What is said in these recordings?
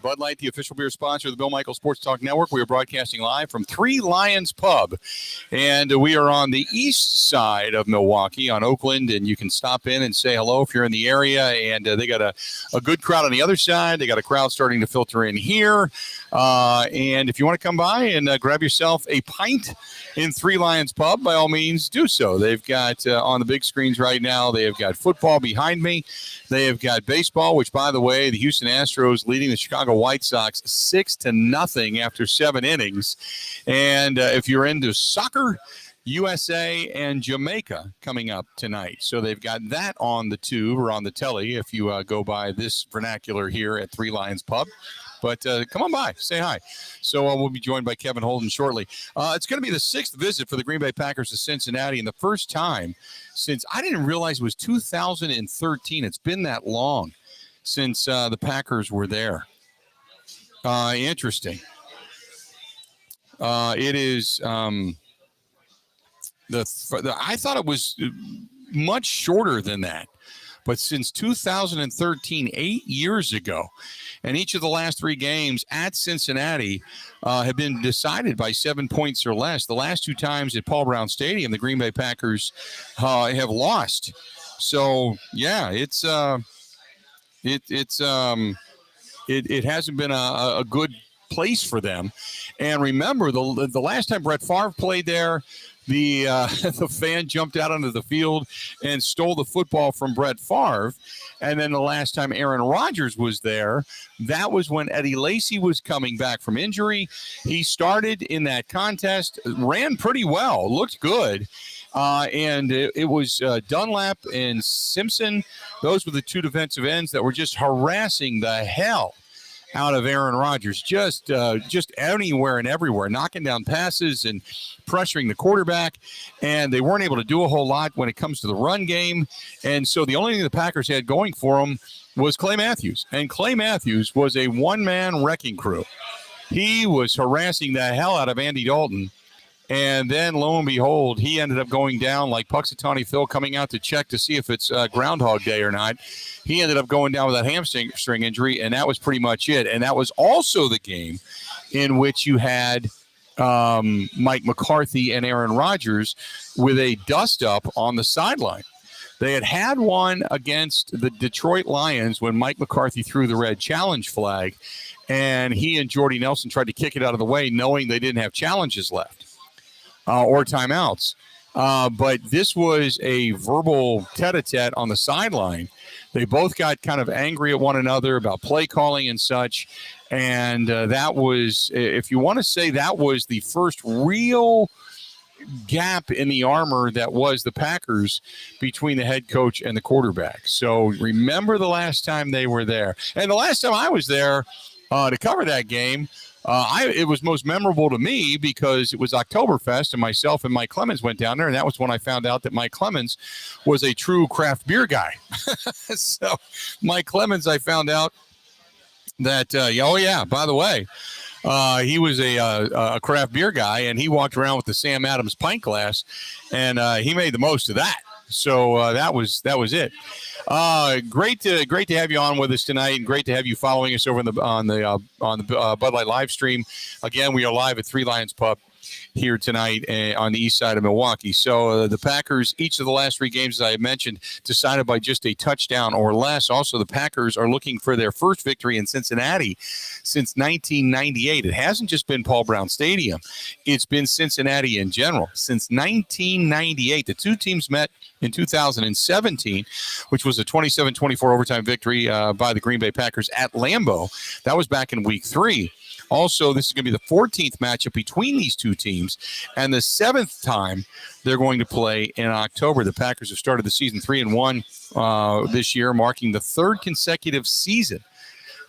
Bud Light, the official beer sponsor of the Bill Michaels Sports Talk Network. We are broadcasting live from Three Lions Pub, and we are on the east side of Milwaukee on Oakland, and you can stop in and say hello if you're in the area, and they got a good crowd on the other side. They got a crowd starting to filter in here, and if you want to come by and grab yourself a pint in Three Lions Pub, by all means, do so. They've got on the big screens right now, they have got football behind me. They have got baseball, which, by the way, the Houston Astros leading the Chicago White Sox 6-0 after 7 innings. And if you're into soccer, USA and Jamaica coming up tonight. So they've got that on the tube or on the telly if you go by this vernacular here at Three Lions Pub. But come on by, say hi. So we'll be joined by Kevin Holden shortly. It's going to be the 6th visit for the Green Bay Packers to Cincinnati, and the first time since I didn't realize it was 2013. It's been that long since the Packers were there. Interesting. It is I thought it was much shorter than that. But since 2013, 8 years ago, and each of the last 3 games at Cincinnati have been decided by 7 points or less. The last 2 times at Paul Brown Stadium, the Green Bay Packers have lost. So yeah, it hasn't been a good place for them. And remember, the last time Brett Favre played there, the fan jumped out onto the field and stole the football from Brett Favre. And then the last time Aaron Rodgers was there, that was when Eddie Lacy was coming back from injury. He started in that contest, ran pretty well, looked good. And it was Dunlap and Simpson. Those were the 2 defensive ends that were just harassing the hell out of Aaron Rodgers, just anywhere and everywhere, knocking down passes and pressuring the quarterback, and they weren't able to do a whole lot when it comes to the run game. And so the only thing the Packers had going for them was Clay Matthews, and Clay Matthews was a one-man wrecking crew. He was harassing the hell out of Andy Dalton, and then lo and behold, he ended up going down like Puxatawny Phil coming out to check to see if it's Groundhog Day or not. He ended up going down with that hamstring injury, and that was pretty much it. And that was also the game in which you had Mike McCarthy and Aaron Rodgers with a dust-up on the sideline. They had one against the Detroit Lions when Mike McCarthy threw the red challenge flag, and he and Jordy Nelson tried to kick it out of the way knowing they didn't have challenges left or timeouts. But this was a verbal tete-a-tete on the sideline. They both got kind of angry at one another about play calling and such. And that was, if you want to say that was the first real gap in the armor that was the Packers between the head coach and the quarterback. So remember the last time they were there. And the last time I was there to cover that game, it was most memorable to me because it was Oktoberfest, and myself and Mike Clemens went down there, and that was when I found out that Mike Clemens was a true craft beer guy. So Mike Clemens, I found out that, by the way, he was a craft beer guy, and he walked around with the Sam Adams pint glass, and he made the most of that. So that was it. Great to have you on with us tonight, and great to have you following us over on the Bud Light live stream. Again, we are live at Three Lions Pub here tonight on the east side of Milwaukee. So the Packers, each of the last 3 games, as I mentioned, decided by just a touchdown or less. Also, the Packers are looking for their first victory in Cincinnati since 1998. It hasn't just been Paul Brown Stadium. It's been Cincinnati in general. Since 1998, the 2 teams met in 2017, which was a 27-24 overtime victory by the Green Bay Packers at Lambeau. That was back in week 3. Also, this is going to be the 14th matchup between these 2 teams, and the 7th time they're going to play in October. The Packers have started the season 3-1 this year, marking the 3rd consecutive season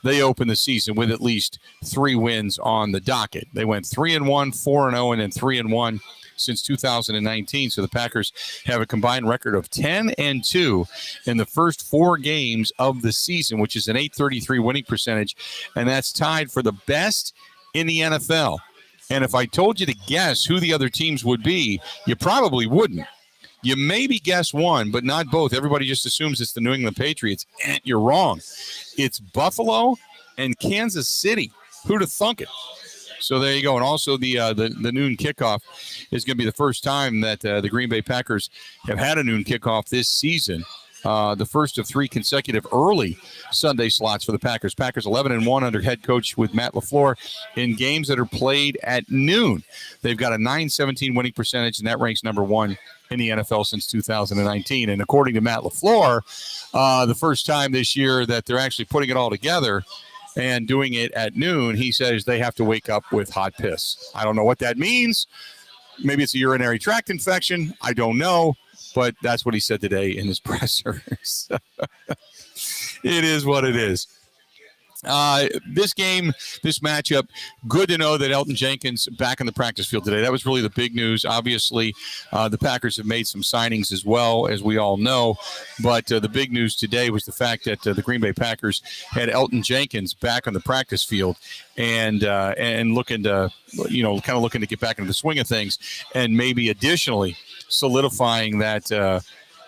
they opened the season with at least 3 wins on the docket. They went 3-1, 4-0, and then 3-1 since 2019. So the Packers have a combined record of 10-2 in the first 4 games of the season, which is an .833 winning percentage, and that's tied for the best in the NFL. And if I told you to guess who the other teams would be, you probably wouldn't. You maybe guess one, but not both. Everybody just assumes it's the New England Patriots. You're wrong. It's Buffalo and Kansas City. Who'd have thunk it? So there you go. And also the noon kickoff is going to be the first time that the Green Bay Packers have had a noon kickoff this season. The first of 3 consecutive early Sunday slots for the Packers. Packers 11-1 under head coach with Matt LaFleur in games that are played at noon. They've got a .917 winning percentage, and that ranks number 1 in the NFL since 2019. And according to Matt LaFleur, the first time this year that they're actually putting it all together and doing it at noon, he says they have to wake up with hot piss. I don't know what that means. Maybe it's a urinary tract infection. I don't know. But that's what he said today in his pressers. It is what it is. This game, this matchup, good to know that Elgton Jenkins back in the practice field today. That was really the big news. Obviously, the Packers have made some signings as well, as we all know. But the big news today was the fact that the Green Bay Packers had Elgton Jenkins back on the practice field and looking to, kind of looking to get back into the swing of things, and maybe additionally solidifying that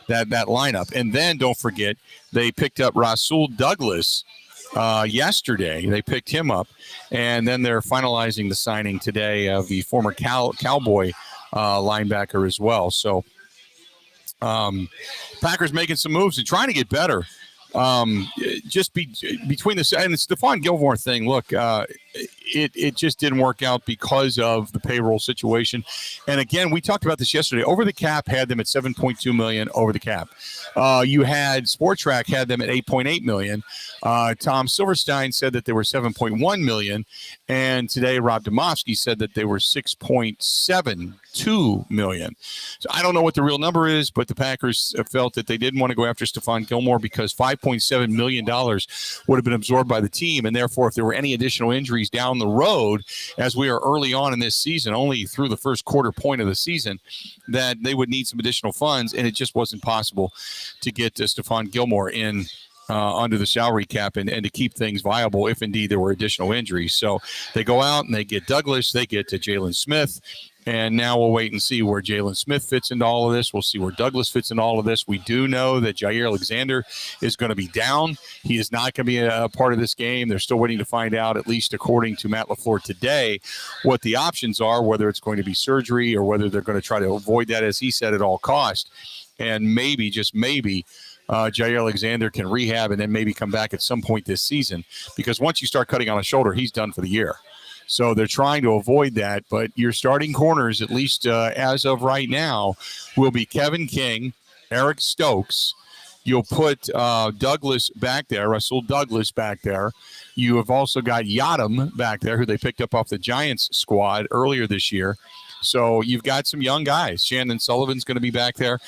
lineup. And then don't forget, they picked up Rasul Douglas yesterday. They picked him up, and then they're finalizing the signing today of the former Cowboy linebacker as well. So Packers making some moves and trying to get better. Between the and the Stephon Gilmore thing, look, it just didn't work out because of the payroll situation. And again, we talked about this yesterday. Over the cap had them at $7.2 million over the cap. You had Sportrack had them at $8.8 million. Tom Silverstein said that they were $7.1 million, and today Rob Domofsky said that they were $6.72 million. So I don't know what the real number is, but the Packers felt that they didn't want to go after Stephon Gilmore because $5.7 million would have been absorbed by the team, and therefore if there were any additional injuries down the road, as we are early on in this season, only through the first quarter point of the season, that they would need some additional funds, and it just wasn't possible to get Stephon Gilmore in under the salary cap and to keep things viable if indeed there were additional injuries. So they go out and they get Douglas, they get to Jalen Smith, and now we'll wait and see where Jalen Smith fits into all of this. We'll see where Douglas fits into all of this. We do know that Jair Alexander is going to be down. He is not going to be a part of this game. They're still waiting to find out, at least according to Matt LaFleur today, what the options are, whether it's going to be surgery or whether they're going to try to avoid that, as he said, at all cost. And maybe, just maybe, Jair Alexander can rehab and then maybe come back at some point this season, because once you start cutting on a shoulder, he's done for the year. So they're trying to avoid that. But your starting corners, at least as of right now, will be Kevin King, Eric Stokes. You'll put Douglas back there, Rasul Douglas back there. You have also got Yadam back there, who they picked up off the Giants squad earlier this year. So you've got some young guys. Shannon Sullivan's going to be back there.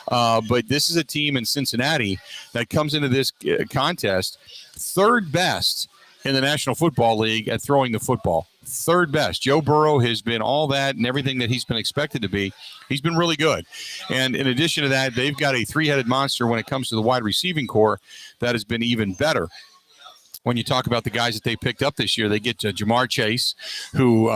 But this is a team in Cincinnati that comes into this contest third best in the National Football League at throwing the football. Third best. Joe Burrow has been all that and everything that he's been expected to be. He's been really good. And in addition to that, they've got a three-headed monster when it comes to the wide receiving core that has been even better. When you talk about the guys that they picked up this year, they get Jamar Chase, who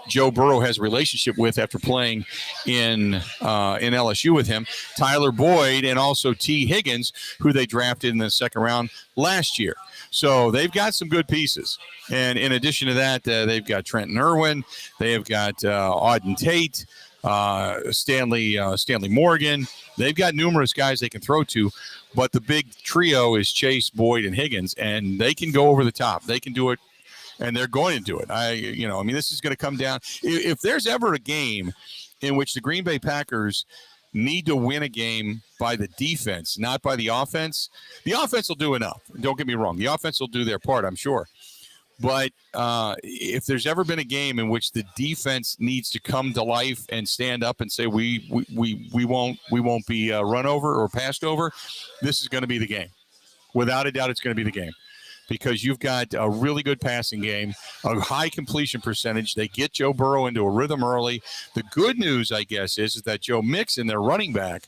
Joe Burrow has a relationship with after playing in LSU with him, Tyler Boyd, and also T. Higgins, who they drafted in the second round last year. So they've got some good pieces. And in addition to that, they've got Trenton Irwin. They have got Auden Tate, Stanley Morgan. They've got numerous guys they can throw to. But the big trio is Chase, Boyd, and Higgins, and they can go over the top. They can do it, and they're going to do it. This is going to come down. If there's ever a game in which the Green Bay Packers need to win a game by the defense, not by the offense will do enough. Don't get me wrong. The offense will do their part, I'm sure. But if there's ever been a game in which the defense needs to come to life and stand up and say we won't be run over or passed over, this is going to be the game. Without a doubt, it's going to be the game, because you've got a really good passing game, a high completion percentage. They get Joe Burrow into a rhythm early. The good news, I guess, is that Joe Mixon, their running back,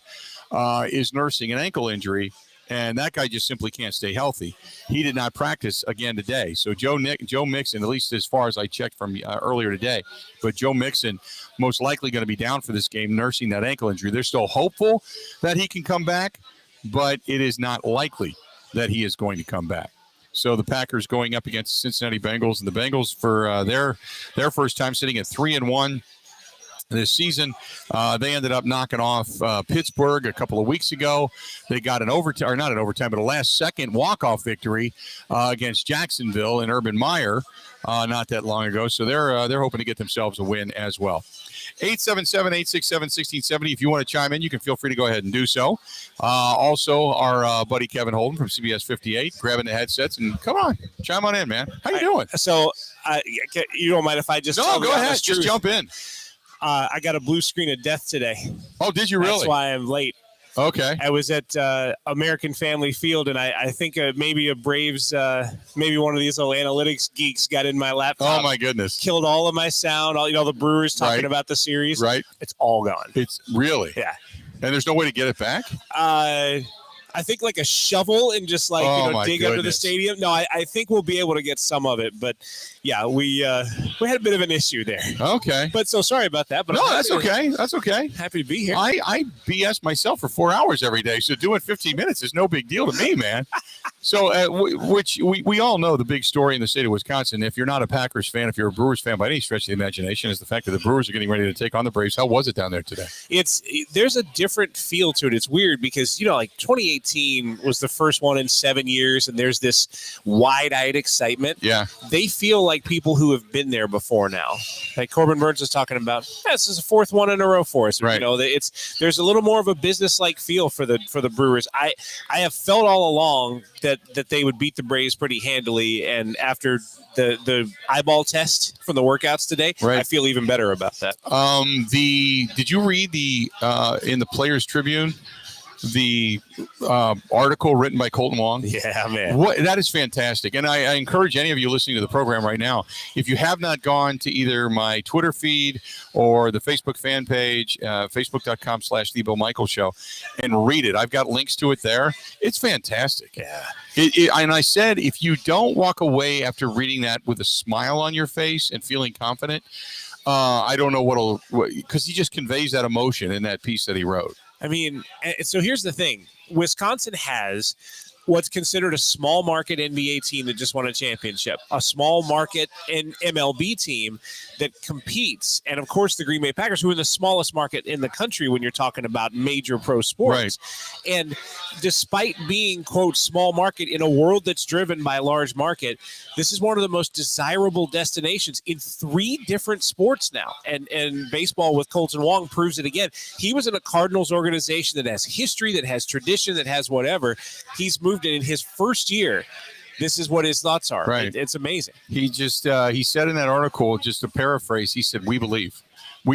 is nursing an ankle injury. And that guy just simply can't stay healthy. He did not practice again today. So Joe Mixon, at least as far as I checked from earlier today, but Joe Mixon most likely going to be down for this game, nursing that ankle injury. They're still hopeful that he can come back, but it is not likely that he is going to come back. So the Packers going up against the Cincinnati Bengals, and the Bengals for their first time sitting at 3-1 this season. They ended up knocking off Pittsburgh a couple of weeks ago. They got an overtime, or not an overtime, but a last-second walk-off victory against Jacksonville and Urban Meyer not that long ago. So they're hoping to get themselves a win as well. 877-867-1670. If you want to chime in, you can feel free to go ahead and do so. Also, our buddy Kevin Holden from CBS 58, grabbing the headsets, and come on, chime on in, man. How you doing? So you don't mind if I just go ahead, just jump in. I got a blue screen of death today. Oh, did you really? That's why I'm late. Okay. I was at American Family Field, and I think maybe a Braves, maybe one of these little analytics geeks got in my laptop. Oh, my goodness. Killed all of my sound, the Brewers talking about the series. Right. It's all gone. It's really? Yeah. And there's no way to get it back? I think like a shovel and just dig under the stadium. No, I think we'll be able to get some of it, but yeah, we had a bit of an issue there. Okay. But so sorry about that. But no, that's okay. That's okay. Happy to be here. I BS myself for 4 hours every day, so doing 15 minutes is no big deal to me, man. So, which we all know the big story in the state of Wisconsin. If you're not a Packers fan, if you're a Brewers fan by any stretch of the imagination, is the fact that the Brewers are getting ready to take on the Braves. How was it down there today? There's a different feel to it. It's weird because 2018 was the first one in 7 years, and there's this wide-eyed excitement. Yeah, they feel like people who have been there before now. Like Corbin Burns was talking about, this is the fourth one in a row for us. Right. There's a little more of a business-like feel for the Brewers. I have felt all along that they would beat the Braves pretty handily, and after the eyeball test from the workouts today, right. I feel even better about that. Did you read in the Players Tribune the article written by Colton Wong? Yeah, man. That is fantastic. And I encourage any of you listening to the program right now, if you have not gone to either my Twitter feed or the Facebook fan page, facebook.com/The Bill Michaels Show, and read it. I've got links to it there. It's fantastic. Yeah. And I said, if you don't walk away after reading that with a smile on your face and feeling confident, I don't know because he just conveys that emotion in that piece that he wrote. I mean, so here's the thing. Wisconsin has what's considered a small market NBA team that just won a championship, a small market MLB team that competes. And of course, the Green Bay Packers, who are the smallest market in the country when you're talking about major pro sports. Right. And despite being, quote, small market in a world that's driven by large market, this is one of the most desirable destinations in 3 different sports now. And baseball with Colton Wong proves it again. He was in a Cardinals organization that has history, that has tradition, that has whatever. He's moved in his first year. This is what his thoughts are. Right. It's amazing. He just he said in that article, just to paraphrase, he said, we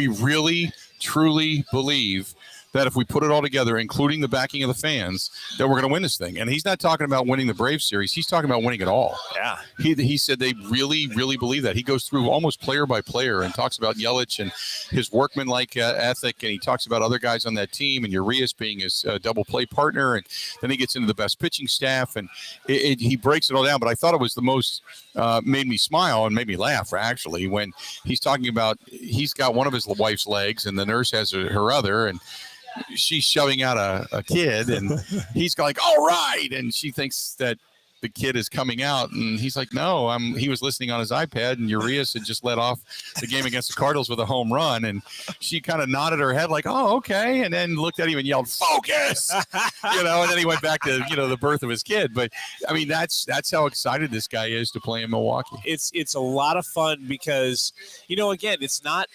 really, truly believe that if we put it all together, including the backing of the fans, that we're going to win this thing. And he's not talking about winning the Braves series. He's talking about winning it all. Yeah. He said they really, really believe that. He goes through almost player by player and talks about Yelich and his workmanlike ethic. And he talks about other guys on that team and Urias being his double play partner. And then he gets into the best pitching staff. And he breaks it all down. But I thought it was the most made me smile and made me laugh, actually, when he's talking about he's got one of his wife's legs and the nurse has her other. And she's shoving out a kid, and he's like, all right. And she thinks that the kid is coming out, and he's like, no, he was listening on his iPad, and Urias had just led off the game against the Cardinals with a home run. And she kind of nodded her head like, oh, okay. And then looked at him and yelled, focus, and then he went back to, the birth of his kid. But I mean, that's how excited this guy is to play in Milwaukee. It's a lot of fun because, again, it's not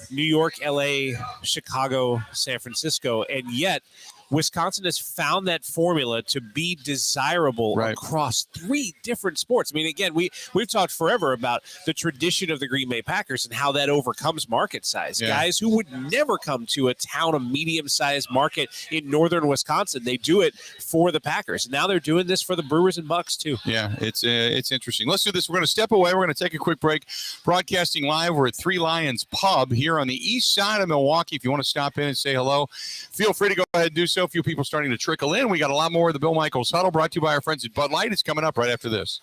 New York, LA, Chicago, San Francisco, and yet Wisconsin has found that formula to be desirable across 3 different sports. I mean, again, we've talked forever about the tradition of the Green Bay Packers and how that overcomes market size. Yeah. Guys who would never come to a town of medium-sized market in northern Wisconsin, they do it for the Packers. Now they're doing this for the Brewers and Bucks too. Yeah, it's interesting. Let's do this. We're going to step away. We're going to take a quick break. Broadcasting live, we're at Three Lions Pub here on the east side of Milwaukee. If you want to stop in and say hello, feel free to go ahead and do so. A few people starting to trickle in. We got a lot more of the Bill Michaels Huddle brought to you by our friends at Bud Light. It's coming up right after this.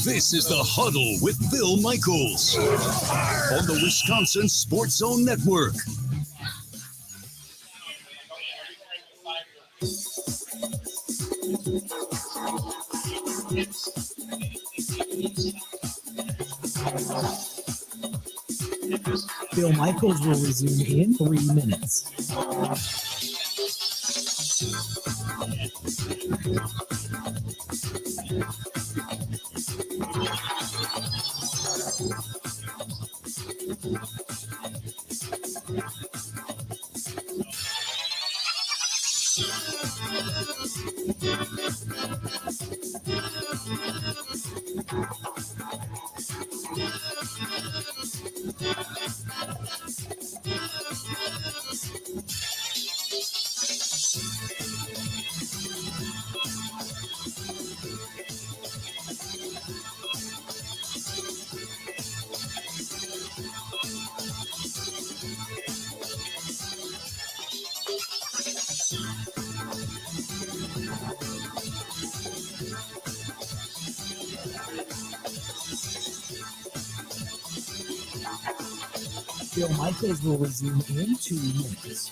This is the Huddle with Bill Michaels on the Wisconsin Sports Zone Network. Bill Michaels will resume in 3 minutes. Bill Michaels will resume in 2 minutes.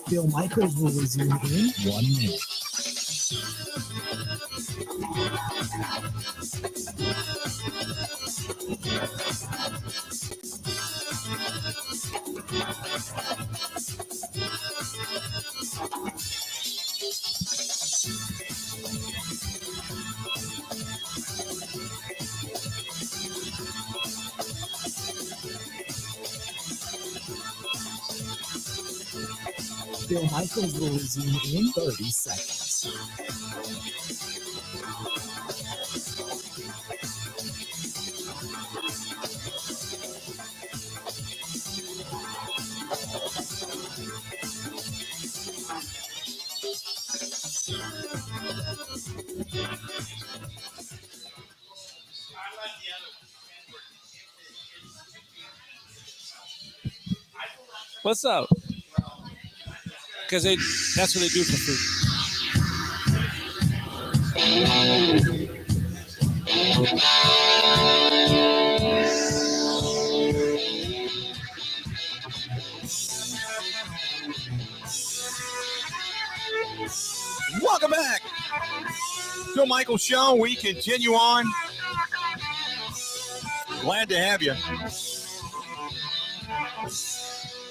Bill Michaels will resume in 1 minute. Bill Michaels will resume in 30 seconds. What's up? Because that's what they do for food. Welcome back. Bill Michaels Show. We continue on. Glad to have you.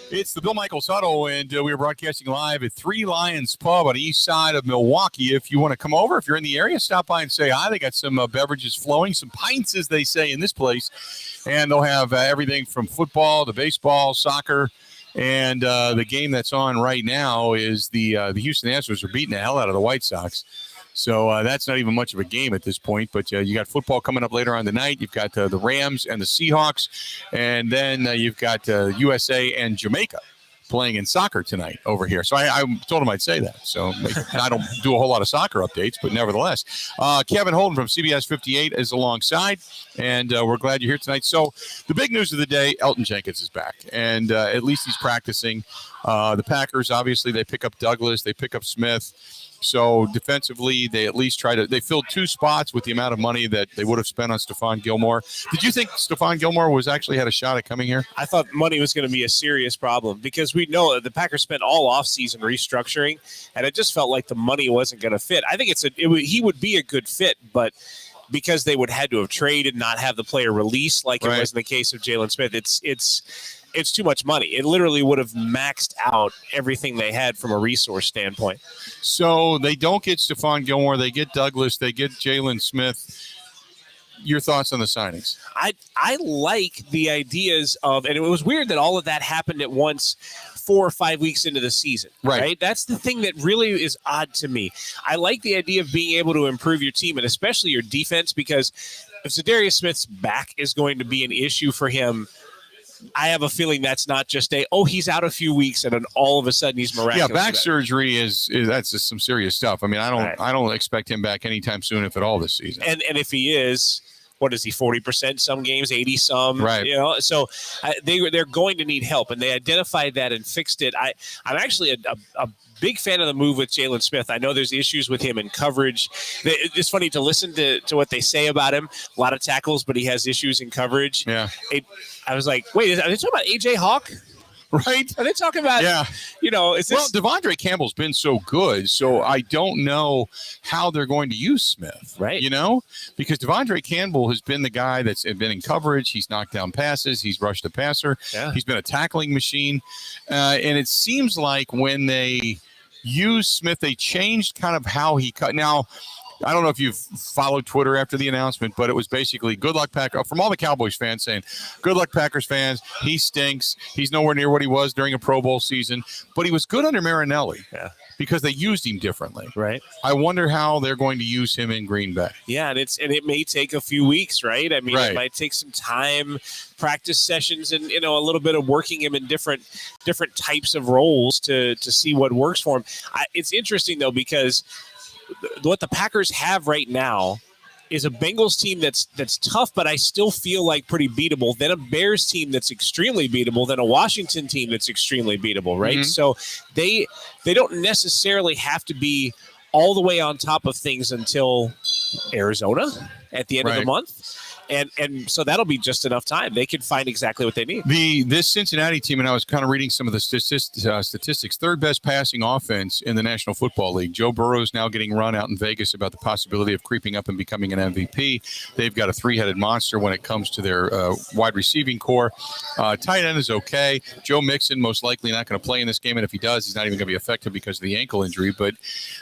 It's the Bill Michaels Huddle, and we are broadcasting live at Three Lions Pub on the east side of Milwaukee. If you want to come over, if you're in the area, stop by and say hi. They got some beverages flowing, some pints, as they say in this place. And they'll have everything from football to baseball, soccer. And the game that's on right now is the Houston Astros are beating the hell out of the White Sox. So that's not even much of a game at this point. But you got football coming up later on tonight. You've got the Rams and the Seahawks. And then you've got USA and Jamaica playing in soccer tonight over here. So I told him I'd say that. So I don't do a whole lot of soccer updates, but nevertheless. Kevin Holden from CBS 58 is alongside, and we're glad you're here tonight. So the big news of the day, Elton Jenkins is back, and at least he's practicing. The Packers, obviously, they pick up Douglas, they pick up Smith. So defensively, they at least they filled 2 spots with the amount of money that they would have spent on Stephon Gilmore. Did you think Stephon Gilmore had a shot at coming here? I thought money was going to be a serious problem because we know that the Packers spent all offseason restructuring, and it just felt like the money wasn't going to fit. I think he would be a good fit, but because they would had to have traded, not have the player released like it was in the case of Jalen Smith, it's too much money. It literally would have maxed out everything they had from a resource standpoint. So they don't get Stephon Gilmore. They get Douglas. They get Jalen Smith. your thoughts on the signings? I like the ideas of, and it was weird that all of that happened at once 4 or 5 weeks into the season. Right? That's the thing that really is odd to me. I like the idea of being able to improve your team and especially your defense, because if Zadarius Smith's back is going to be an issue for him, I have a feeling that's not just he's out a few weeks and then all of a sudden he's miraculous. Yeah, back surgery is that's just some serious stuff. I mean, I don't expect him back anytime soon, if at all, this season. And if he is, what is he, 40% some games, 80 some? Right. So they're going to need help, and they identified that and fixed it. I'm actually a big fan of the move with Jalen Smith. I know there's issues with him in coverage. It's funny to listen to what they say about him. A lot of tackles, but he has issues in coverage. Yeah. I was like, wait, are they talking about A.J. Hawk? Right? Are they talking about, is this? Well, Devondre Campbell's been so good, so I don't know how they're going to use Smith. Right. Because Devondre Campbell has been the guy that's been in coverage. He's knocked down passes. He's rushed the passer. Yeah. He's been a tackling machine. And it seems like when they used Smith, they changed kind of how he cut. Now, I don't know if you've followed Twitter after the announcement, but it was basically good luck, Packers, from all the Cowboys fans saying, good luck, Packers fans. He stinks. He's nowhere near what he was during a Pro Bowl season, but he was good under Marinelli because they used him differently. Right. I wonder how they're going to use him in Green Bay. Yeah, and it may take a few weeks, right? I mean, Right. It might take some time, practice sessions, and a little bit of working him in different types of roles to see what works for him. It's interesting though, because what the Packers have right now is a Bengals team that's tough, but I still feel like pretty beatable. Then a Bears team that's extremely beatable. Then a Washington team that's extremely beatable, right? Mm-hmm. So they don't necessarily have to be all the way on top of things until Arizona at the end of the month. And so that'll be just enough time. They can find exactly what they need. This Cincinnati team, and I was kind of reading some of the statistics, third best passing offense in the National Football League. Joe Burrow is now getting run out in Vegas about the possibility of creeping up and becoming an MVP. They've got a three-headed monster when it comes to their wide receiving core. Tight end is okay. Joe Mixon most likely not going to play in this game, and if he does, he's not even going to be effective because of the ankle injury. But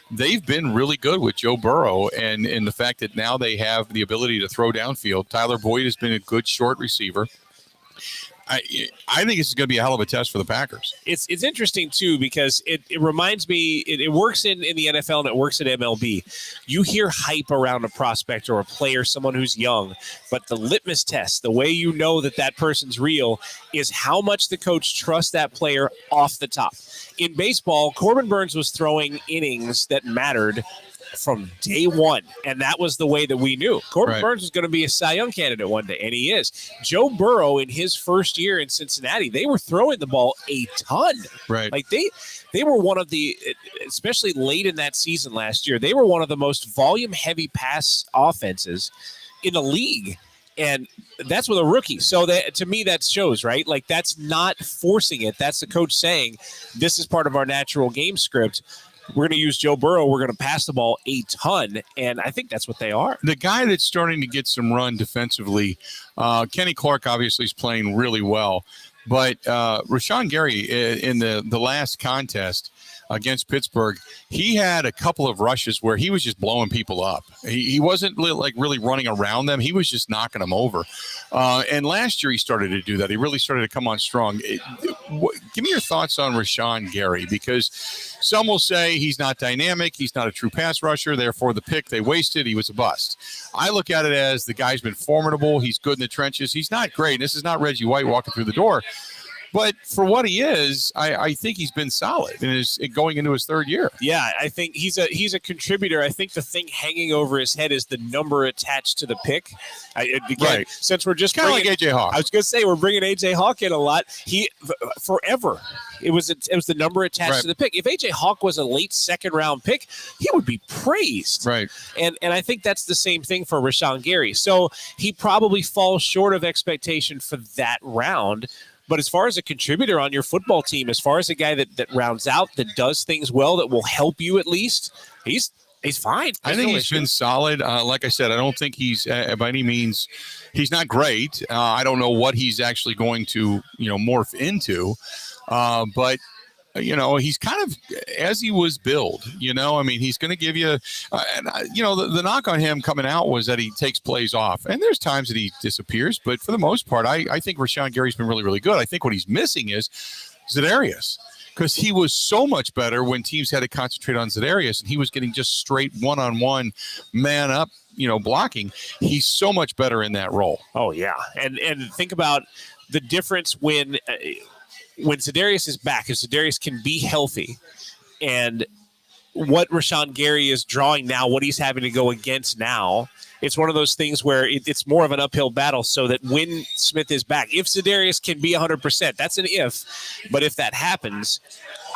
they've been really good with Joe Burrow, and the fact that now they have the ability to throw downfield. Tyler Boyd has been a good short receiver. I think this is going to be a hell of a test for the Packers. It's interesting, too, because it reminds me, it works in the NFL and it works in MLB. You hear hype around a prospect or a player, someone who's young, but the litmus test, the way you know that person's real, is how much the coach trusts that player off the top. In baseball, Corbin Burns was throwing innings that mattered from day one, and that was the way that we knew Corbin Burns was going to be a Cy Young candidate one day, and he is. Joe Burrow, in his first year in Cincinnati, they were throwing the ball a ton. Right. Like they were one of the, especially late in that season last year, they were one of the most volume-heavy pass offenses in the league. And that's with a rookie. So to me, that shows, right? Like, that's not forcing it. That's the coach saying, this is part of our natural game script. We're going to use Joe Burrow. We're going to pass the ball a ton, and I think that's what they are. The guy that's starting to get some run defensively, Kenny Clark obviously is playing really well, but Rashawn Gary in the last contest against Pittsburgh, he had a couple of rushes where he was just blowing people up. He wasn't really running around them. He was just knocking them over. And last year he started to do that. He really started to come on strong. Give me your thoughts on Rashawn Gary, because some will say he's not dynamic. He's not a true pass rusher. Therefore, the pick they wasted, he was a bust. I look at it as the guy's been formidable. He's good in the trenches. He's not great. This is not Reggie White walking through the door. But for what he is, I think he's been solid and going into his third year. Yeah, I think he's a contributor. I think the thing hanging over his head is the number attached to the pick. Again, since we're just kind of like A.J. Hawk. I was going to say we're bringing A.J. Hawk in a lot. He forever it was the number attached to the pick. If A.J. Hawk was a late second round pick, he would be praised. Right. And I think that's the same thing for Rashawn Gary. So he probably falls short of expectation for that round. But as far as a contributor on your football team, as far as a guy that rounds out, that does things well, that will help you at least, he's fine. I think he's been solid. Like I said, I don't think he's by any means, he's not great. I don't know what he's actually going to, morph into. But he's kind of as he was billed. I mean, he's going to give you, the knock on him coming out was that he takes plays off, and there's times that he disappears, but for the most part, I think Rashawn Gary's been really, really good. I think what he's missing is Za'Darius, because he was so much better when teams had to concentrate on Za'Darius, and he was getting just straight one-on-one man up, blocking. He's so much better in that role. Oh yeah, and think about the difference when Za'Darius is back, if Za'Darius can be healthy, and what Rashawn Gary is drawing now, what he's having to go against now, it's one of those things where it's more of an uphill battle, so that when Smith is back, if Za'Darius can be 100%, that's an if, but if that happens,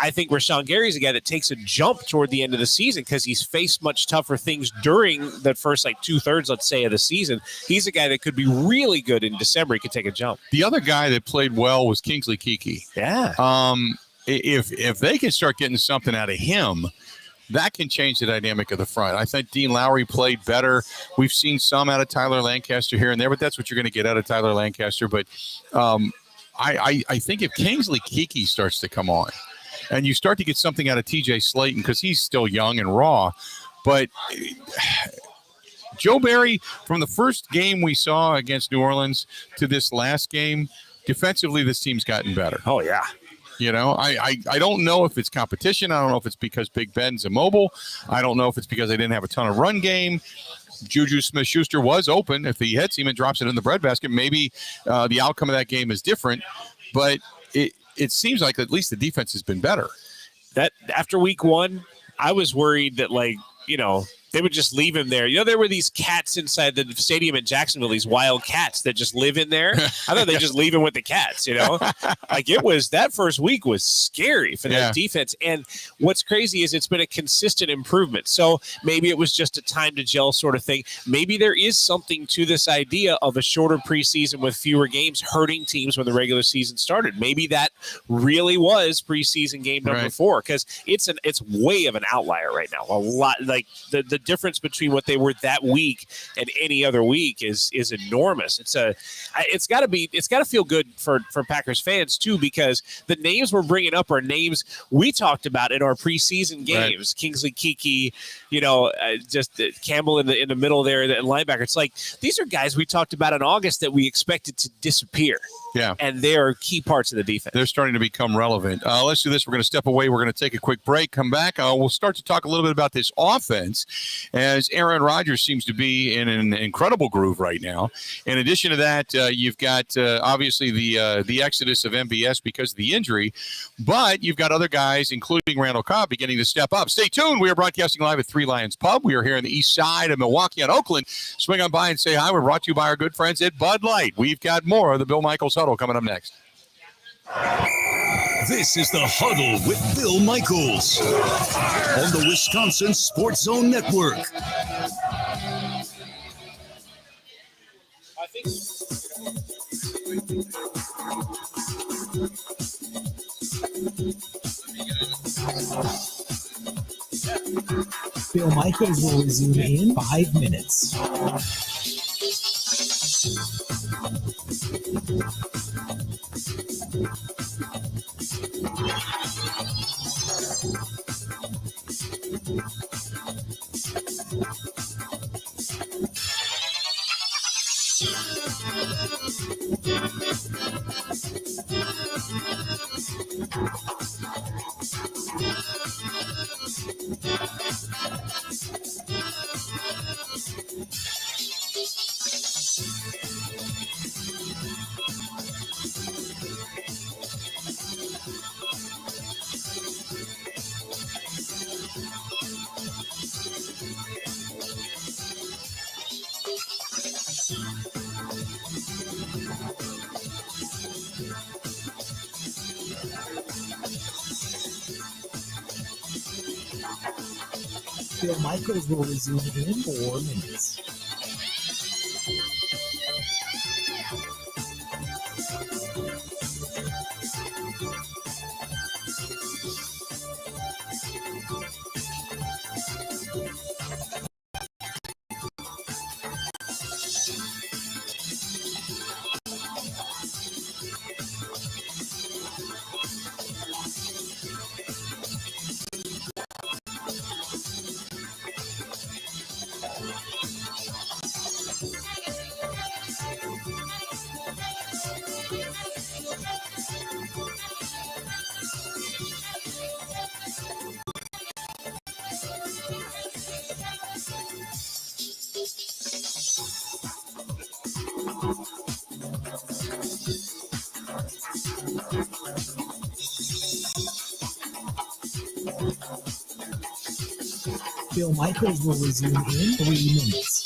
I think Rashawn Gary is a guy that takes a jump toward the end of the season because he's faced much tougher things during the first 2/3, let's say, of the season. He's a guy that could be really good in December. He could take a jump. The other guy that played well was Kingsley Keke. Yeah. If they can start getting something out of him, that can change the dynamic of the front. I think Dean Lowry played better. We've seen some out of Tyler Lancaster here and there, but that's what you're going to get out of Tyler Lancaster. But I think if Kingsley Keke starts to come on, and you start to get something out of TJ Slayton, because he's still young and raw, but Joe Barry, from the first game we saw against New Orleans to this last game, defensively this team's gotten better. Oh, yeah. I don't know if it's competition. I don't know if it's because Big Ben's immobile. I don't know if it's because they didn't have a ton of run game. Juju Smith-Schuster was open. If he hits him and drops it in the breadbasket, maybe the outcome of that game is different. But it seems like at least the defense has been better. That after week one, I was worried that they would just leave him there. There were these cats inside the stadium in Jacksonville, these wild cats that just live in there. I thought they just leave him with the cats, that first week was scary for that defense. And what's crazy is it's been a consistent improvement. So maybe it was just a time to gel sort of thing. Maybe there is something to this idea of a shorter preseason with fewer games hurting teams when the regular season started. Maybe that really was preseason game number 4, because it's way of an outlier right now. A lot, the difference between what they were that week and any other week is enormous. It's got to feel good for Packers fans too, because the names we're bringing up are names we talked about in our preseason games. Right. Kingsley Keke, just Campbell in the middle there, the linebacker. It's like these are guys we talked about in August that we expected to disappear. Yeah. And they are key parts of the defense. They're starting to become relevant. Let's do this. We're going to step away. We're going to take a quick break, come back. We'll start to talk a little bit about this offense, as Aaron Rodgers seems to be in an incredible groove right now. In addition to that, you've got obviously the exodus of MBS because of the injury, but you've got other guys, including Randall Cobb, beginning to step up. Stay tuned. We are broadcasting live at Three Lions Pub. We are here on the east side of Milwaukee and Oakland. Swing on by and say hi. We're brought to you by our good friends at Bud Light. We've got more of the Bill Michaels Huddle coming up next. This is the Huddle with Bill Michaels on the Wisconsin Sports Zone Network. Bill Michaels will resume in 5 minutes. Bill Michaels will resume in 4 minutes. Bill Michaels will resume in 3 minutes.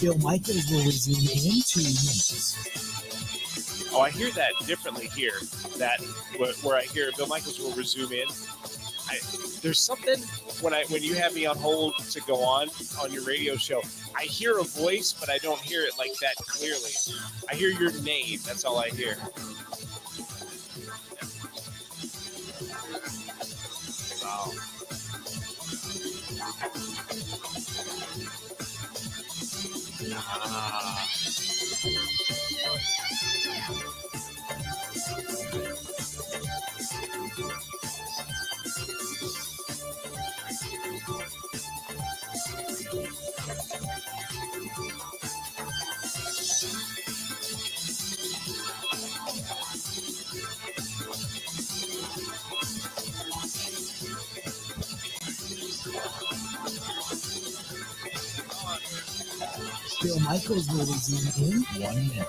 Bill Michaels will resume in 2 minutes. Oh, I hear that differently here. That where I hear Bill Michaels will resume in. There's something when you have me on hold to go on your radio show. I hear a voice, but I don't hear it like that clearly. I hear your name. That's all I hear. Wow. Bill Michaels will resume in 1 minute.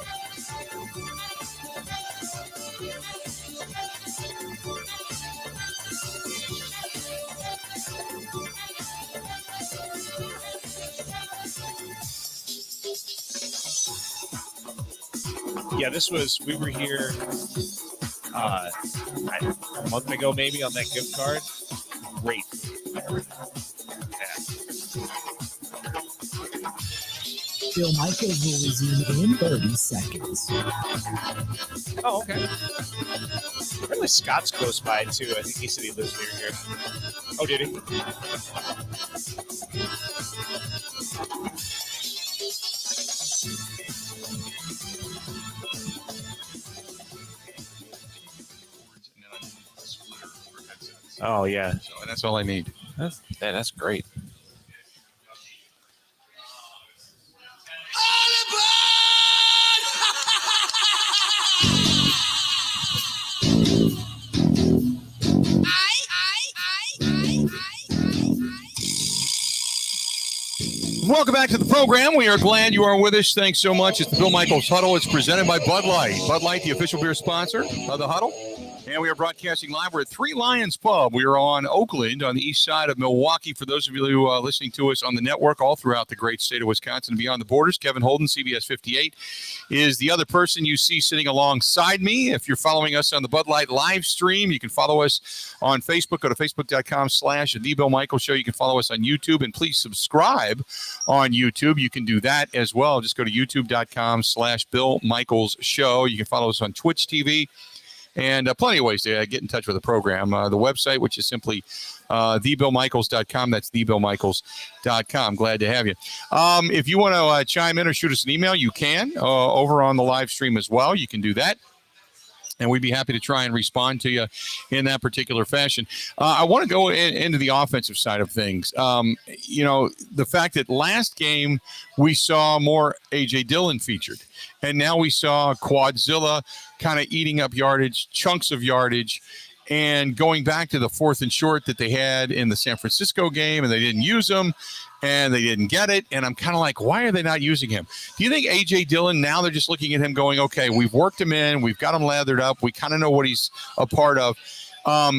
Yeah, we were here a month ago maybe on that gift card. Great. Bill Michaels will resume in 30 seconds. Oh, okay. Apparently Scott's close by too. I think he said he lives near here. Oh, did he? Oh yeah, And that's all I need. That's great. Welcome back to the program. We are glad you are with us. Thanks so much. It's the Bill Michaels Huddle. It's presented by Bud Light. Bud Light, the official beer sponsor of the Huddle. And we are broadcasting live. We're at Three Lions Pub. We are on Oakland on the east side of Milwaukee. For those of you who are listening to us on the network all throughout the great state of Wisconsin and beyond the borders, Kevin Holden, CBS 58, is the other person you see sitting alongside me. If you're following us on the Bud Light live stream, you can follow us on Facebook. Go to facebook.com/The Bill Michaels Show. You can follow us on YouTube, and please subscribe on YouTube. You can do that as well. Just go to youtube.com/Bill Michaels Show. You can follow us on Twitch TV. And plenty of ways to get in touch with the program. The website, which is simply thebillmichaels.com. That's thebillmichaels.com. Glad to have you. If you want to chime in or shoot us an email, you can over on the live stream as well. You can do that. And we'd be happy to try and respond to you in that particular fashion. I want to go into the offensive side of things. The fact that last game we saw more A.J. Dillon featured. And now we saw Quadzilla kind of eating up yardage, chunks of yardage, and going back to the 4th and short that they had in the San Francisco game, and they didn't use them, and they didn't get it. And I'm kind of like, why are they not using him? Do you think A.J. Dillon, now they're just looking at him going, okay, we've worked him in, we've got him lathered up, we kind of know what he's a part of.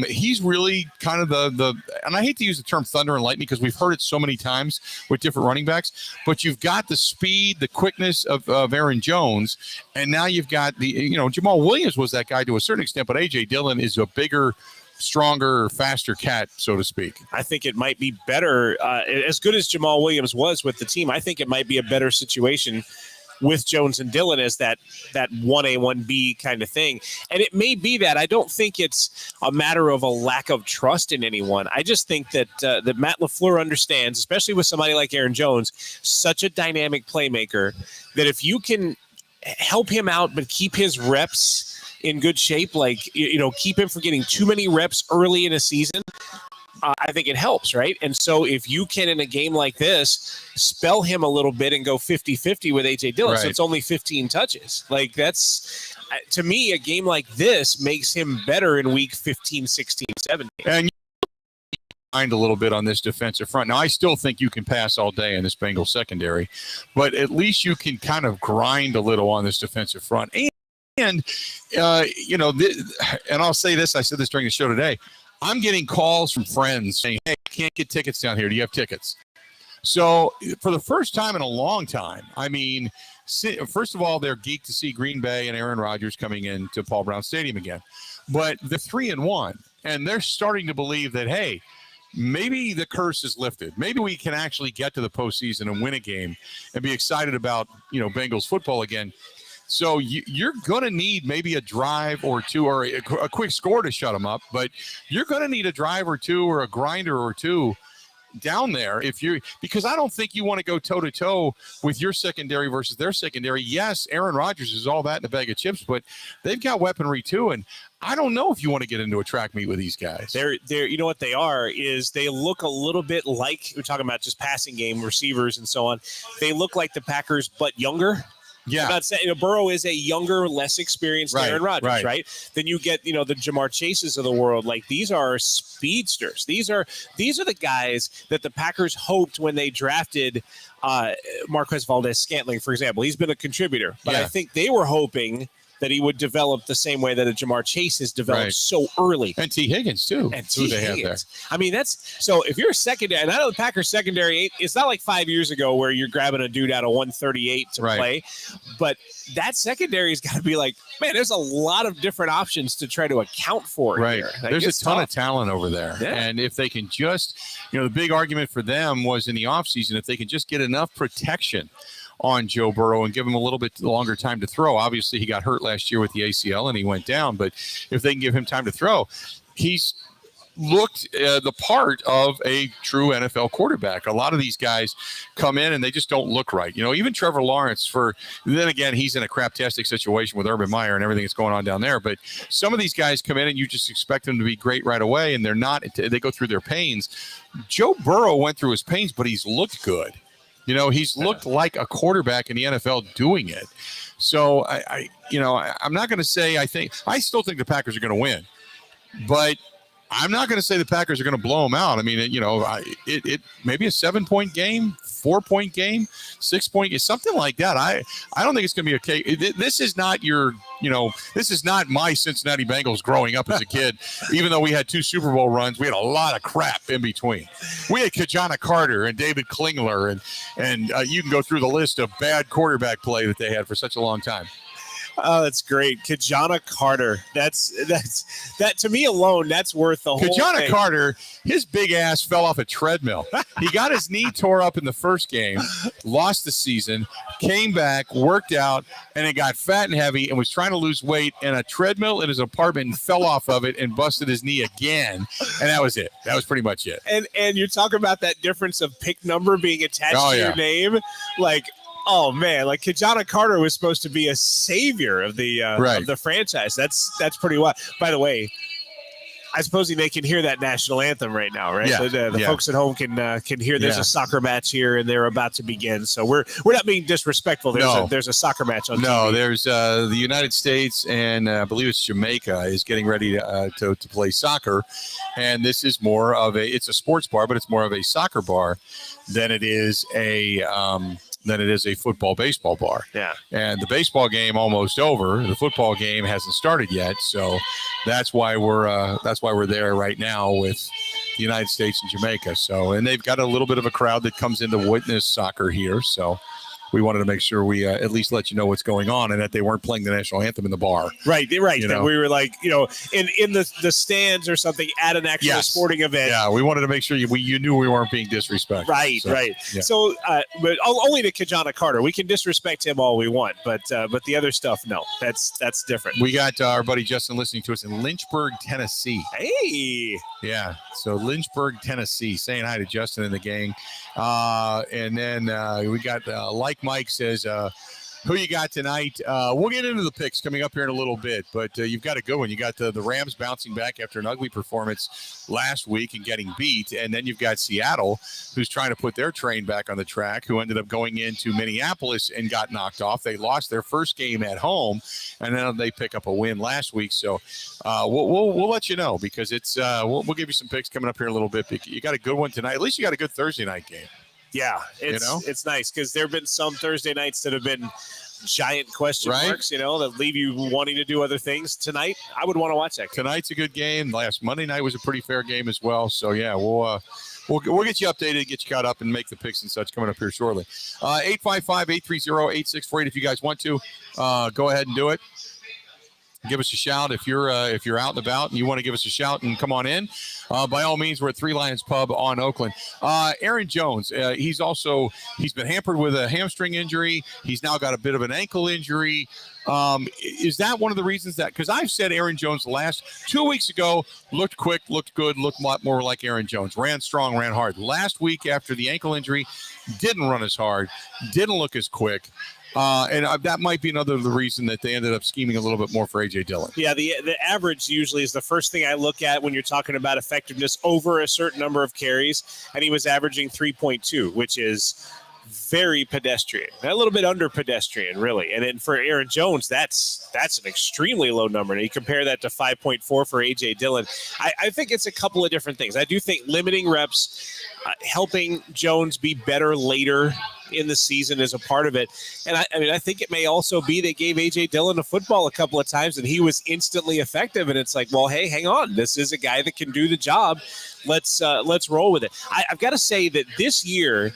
He's really kind of the and I hate to use the term thunder and lightning because we've heard it so many times with different running backs, but you've got the speed, the quickness of Aaron Jones, and now you've got Jamal Williams was that guy to a certain extent, but A.J. Dillon is a bigger stronger, faster cat, so to speak. I think it might be better. As good as Jamal Williams was with the team, I think it might be a better situation with Jones and Dillon as that 1A, 1B kind of thing. And it may be that. I don't think it's a matter of a lack of trust in anyone. I just think that that Matt LaFleur understands, especially with somebody like Aaron Jones, such a dynamic playmaker, that if you can help him out but keep his reps in good shape, like, keep him from getting too many reps early in a season, I think it helps, right? And so if you can, in a game like this, spell him a little bit and go 50-50 with A.J. Dillon, so it's only 15 touches. Like, that's, to me, a game like this makes him better in week 15, 16, 17. And you mind a little bit on this defensive front. Now, I still think you can pass all day in this Bengals secondary, but at least you can kind of grind a little on this defensive front. And I'll say this, I said this during the show today, I'm getting calls from friends saying, hey, I can't get tickets down here. Do you have tickets? So for the first time in a long time, I mean, first of all, they're geeked to see Green Bay and Aaron Rodgers coming into Paul Brown Stadium again. But they're 3-1, and they're starting to believe that, hey, maybe the curse is lifted. Maybe we can actually get to the postseason and win a game and be excited about, Bengals football again. So you're going to need maybe a drive or two or a quick score to shut them up, but you're going to need a drive or two or a grinder or two down there because I don't think you want to go toe-to-toe with your secondary versus their secondary. Yes, Aaron Rodgers is all that in a bag of chips, but they've got weaponry too, and I don't know if you want to get into a track meet with these guys. They're you know what they are is they look a little bit like, we're talking about just passing game receivers and so on. They look like the Packers, but younger. Yeah. I'm not saying Burrow is a younger, less experienced Aaron Rodgers, right? Then you get, the Jamar Chases of the world. Like, these are speedsters. These are the guys that the Packers hoped when they drafted Marquez Valdez-Scantling, for example. He's been a contributor, but I think they were hoping that he would develop the same way that a Jamar Chase has developed so early. And T. Higgins, too. And T. Higgins. I mean, so if you're a secondary, and I know the Packers secondary, it's not like 5 years ago where you're grabbing a dude out of 138 to play, but that secondary has got to be like, man, there's a lot of different options to try to account for here. There's a ton of talent over there. Yeah. And if they can just, the big argument for them was in the offseason, if they can just get enough protection on Joe Burrow and give him a little bit longer time to throw. Obviously, he got hurt last year with the ACL and he went down, but if they can give him time to throw, he's looked the part of a true NFL quarterback. A lot of these guys come in and they just don't look right. Even Trevor Lawrence, then again, he's in a craptastic situation with Urban Meyer and everything that's going on down there. But some of these guys come in and you just expect them to be great right away, and they're not. They go through their pains. Joe Burrow went through his pains, but he's looked good. He's looked like a quarterback in the NFL doing it. So I'm not going to say I still think the Packers are going to win, but I'm not going to say the Packers are going to blow them out. I mean, it maybe a 7-point game, 4-point game, 6-point game, something like that. I don't think it's going to be okay. This is not this is not my Cincinnati Bengals growing up as a kid. Even though we had 2 Super Bowl runs, we had a lot of crap in between. We had Kajana Carter and David Klingler, and you can go through the list of bad quarterback play that they had for such a long time. Oh, that's great. Kajana Carter. That's that to me alone, that's worth the whole thing. Kajana Carter, his big ass fell off a treadmill. He got his knee tore up in the first game, lost the season, came back, worked out, and it got fat and heavy and was trying to lose weight, and a treadmill in his apartment and fell off of it and busted his knee again. And that was it. That was pretty much it. And you're talking about that difference of pick number being attached to your name. Like, oh man, like Kajana Carter was supposed to be a savior of the franchise. That's pretty wild. By the way, I suppose they can hear that national anthem right now, right? Yeah. The folks at home can hear there's a soccer match here and they're about to begin. So we're not being disrespectful. There's a soccer match on TV. No, there's the United States and I believe it's Jamaica is getting ready to play soccer, and this is more of it's a sports bar, but it's more of a soccer bar than it is a football baseball bar. Yeah. And the baseball game almost over. The football game hasn't started yet, so that's why we're there right now with the United States and Jamaica. So, and they've got a little bit of a crowd that comes in to witness soccer here. So we wanted to make sure we at least let you know what's going on and that they weren't playing the national anthem in the bar. Right. You That know? we were like, in the stands or something at an actual sporting event. Yeah, we wanted to make sure you knew we weren't being disrespectful. Right. Yeah. So, but only to Kajana Carter. We can disrespect him all we want, but the other stuff, no. That's different. We got our buddy Justin listening to us in Lynchburg, Tennessee. Hey. Yeah, so Lynchburg, Tennessee, saying hi to Justin and the gang. And then we got, like Mike says, who you got tonight? We'll get into the picks coming up here in a little bit, but you've got a good one. You got the Rams bouncing back after an ugly performance last week and getting beat, and then you've got Seattle, who's trying to put their train back on the track, who ended up going into Minneapolis and got knocked off. They lost their first game at home, and then they pick up a win last week. So we'll let you know, because it's we'll give you some picks coming up here in a little bit. You got a good one tonight. At least you got a good Thursday night game. Yeah, it's nice, because there have been some Thursday nights that have been giant question marks, that leave you wanting to do other things. Tonight, I would want to watch that game. Tonight's a good game. Last Monday night was a pretty fair game as well. So yeah, we'll get you updated, get you caught up, and make the picks and such coming up here shortly. 855-830-8648. If you guys want to, go ahead and do it. Give us a shout if you're out and about and you want to give us a shout and come on in. By all means, we're at Three Lions Pub on Oakland. Aaron Jones, he's been hampered with a hamstring injury. He's now got a bit of an ankle injury. Is that one of the reasons that? Because I've said Aaron Jones the last 2 weeks ago looked quick, looked good, looked a lot more like Aaron Jones. Ran strong, ran hard. Last week after the ankle injury, didn't run as hard, didn't look as quick. And that might be another of the reason that they ended up scheming a little bit more for A.J. Dillon. Yeah, the average usually is the first thing I look at when you're talking about effectiveness over a certain number of carries, and he was averaging 3.2, which is very pedestrian, a little bit under pedestrian, really. And then for Aaron Jones, that's an extremely low number. And you compare that to 5.4 for A.J. Dillon. I think it's a couple of different things. I do think limiting reps, helping Jones be better later in the season is a part of it. And I think it may also be they gave A.J. Dillon a football a couple of times and he was instantly effective. And it's like, well, hey, hang on. This is a guy that can do the job. Let's roll with it. I've got to say that this year,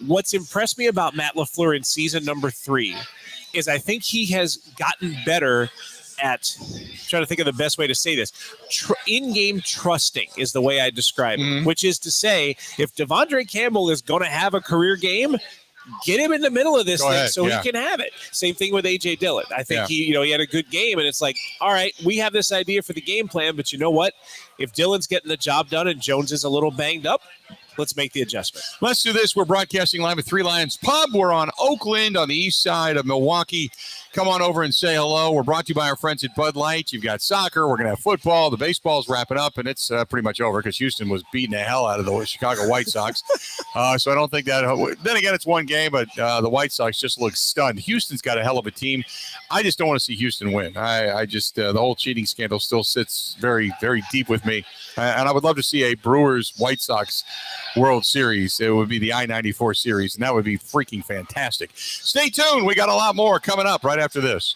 what's impressed me about Matt LaFleur in season number 3 is I think he has gotten better at, trying to think of the best way to say this, in-game trusting is the way I describe it, which is to say, if Devondre Campbell is going to have a career game, get him in the middle of this thing so he can have it. Same thing with A.J. Dillon. I think he had a good game, and it's like, all right, we have this idea for the game plan, but you know what? If Dillon's getting the job done and Jones is a little banged up, let's make the adjustment. Let's do this. We're broadcasting live at Three Lions Pub. We're on Oakland on the east side of Milwaukee. Come on over and say hello. We're brought to you by our friends at Bud Light. You've got soccer. We're going to have football. The baseball's wrapping up, and it's pretty much over because Houston was beating the hell out of the Chicago White Sox. So I don't think that – then again, it's one game, but the White Sox just look stunned. Houston's got a hell of a team. I just don't want to see Houston win. I just the whole cheating scandal still sits very, very deep with me. And I would love to see a Brewers-White Sox World Series. It would be the I-94 series, and that would be freaking fantastic. Stay tuned. We got a lot more coming up right after this.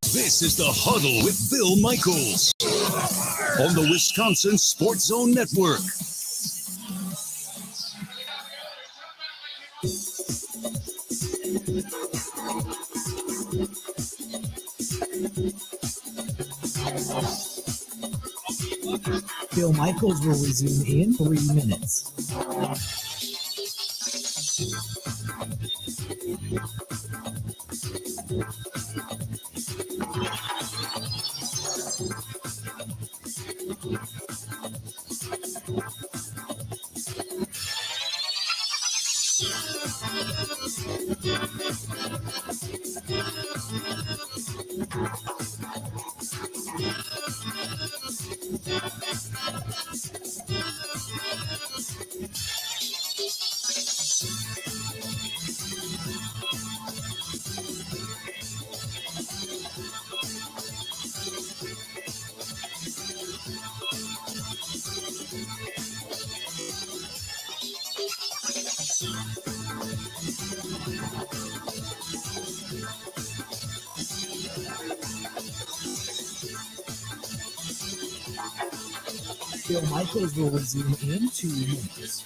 This is The Huddle with Bill Michaels on the Wisconsin Sports Zone Network. Bill Michaels will resume in 3 minutes. Bill Michaels will resume in 2 minutes.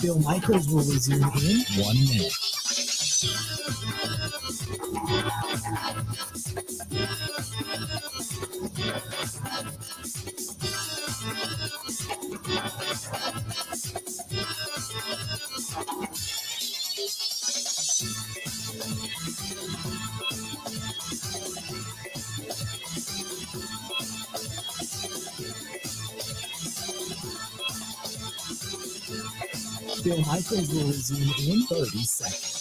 Bill Michaels will resume in 1 minute. Bill Michaels will resume in 30 seconds.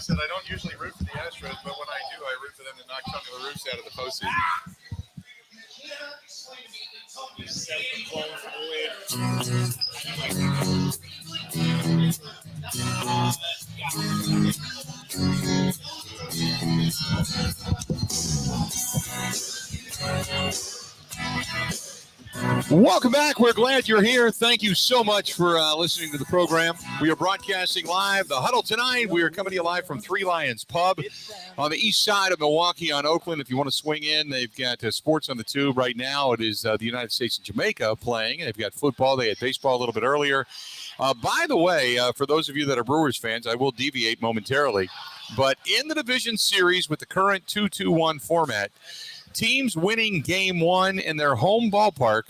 Said I don't usually root for the Astros, but when I do, I root for them to knock some of the roofs out of the postseason. Welcome back. We're glad you're here. Thank you so much for listening to the program. We are broadcasting live. The Huddle tonight. We are coming to you live from Three Lions Pub on the east side of Milwaukee on Oakland. If you want to swing in, they've got sports on the tube right now. It is the United States and Jamaica playing. They've got football. They had baseball a little bit earlier. By the way, for those of you that are Brewers fans, I will deviate momentarily. But in the division series with the current 2-2-1 format, teams winning game one in their home ballpark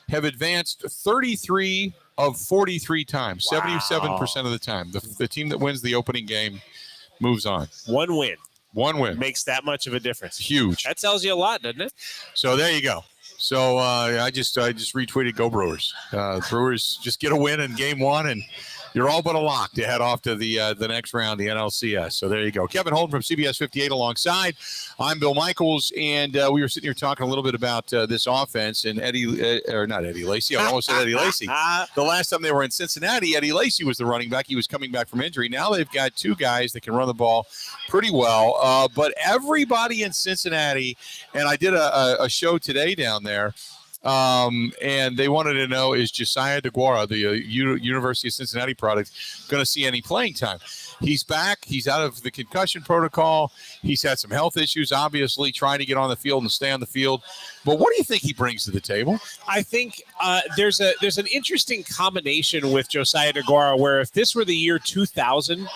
have advanced 33 of 43 times, wow. 77% of the time. The team that wins the opening game moves on. One win. One win. Makes that much of a difference. Huge. That tells you a lot, doesn't it? So there you go. So I just retweeted Go Brewers. Brewers just get a win in game one, and you're all but a lock to head off to the next round, the NLCS. So there you go. Kevin Holden from CBS 58 alongside. I'm Bill Michaels, and we were sitting here talking a little bit about this offense, and not Eddie Lacy. I almost said Eddie Lacy. The last time they were in Cincinnati, Eddie Lacy was the running back. He was coming back from injury. Now they've got two guys that can run the ball pretty well. But everybody in Cincinnati, and I did a show today down there, and they wanted to know, is Josiah DeGuara, the University of Cincinnati product, going to see any playing time? He's back. He's out of the concussion protocol. He's had some health issues, obviously, trying to get on the field and stay on the field. But what do you think he brings to the table? I think there's an interesting combination with Josiah DeGuara, where if this were the year 2000,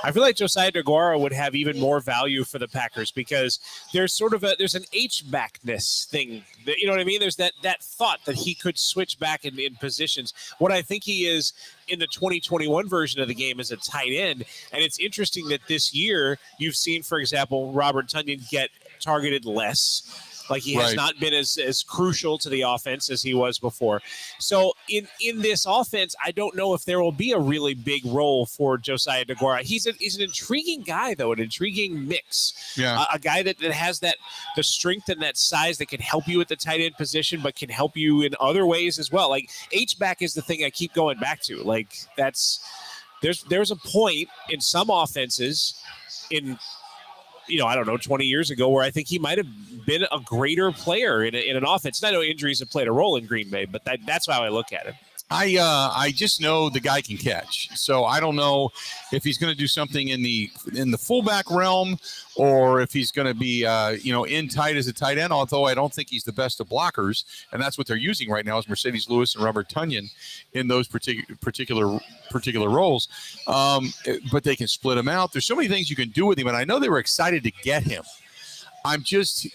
I feel like Josiah DeGuara would have even more value for the Packers, because there's sort of there's an H-backness thing. You know what I mean? There's that thought that he could switch back in positions. What I think he is in the 2021 version of the game is a tight end. And it's interesting that this year you've seen, for example, Robert Tonyan get targeted less. Like he has not been as crucial to the offense as he was before. So in this offense, I don't know if there will be a really big role for Josiah DeGuara. He's an intriguing guy, though, an intriguing mix. Yeah. A guy that has the strength and that size that can help you at the tight end position, but can help you in other ways as well. Like H-back is the thing I keep going back to. Like there's a point in some offenses in, I don't know, 20 years ago, where I think he might have been a greater player in an offense. And I know injuries have played a role in Green Bay, but that's how I look at it. I just know the guy can catch. So I don't know if he's going to do something in the fullback realm, or if he's going to be in tight as a tight end, although I don't think he's the best of blockers, and that's what they're using right now is Mercedes Lewis and Robert Tonyan in those particular particular roles, but they can split him out. There's so many things you can do with him, and I know they were excited to get him.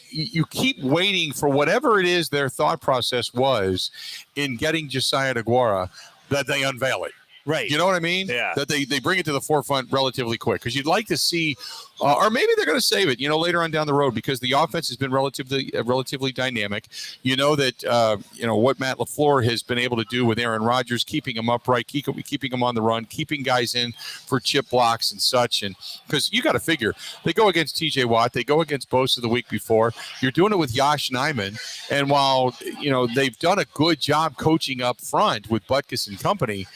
You keep waiting for whatever it is their thought process was in getting Josiah DeGuara, that they unveil it. Right. You know what I mean? Yeah. That they bring it to the forefront relatively quick, because you'd like to see, or maybe they're going to save it, later on down the road, because the offense has been relatively dynamic. You know that, what Matt LaFleur has been able to do with Aaron Rodgers, keeping him upright, keeping him on the run, keeping guys in for chip blocks and such. And because you got to figure, they go against TJ Watt, they go against Bosa the week before. You're doing it with Yosh Nijman. And while, they've done a good job coaching up front with Butkus and company,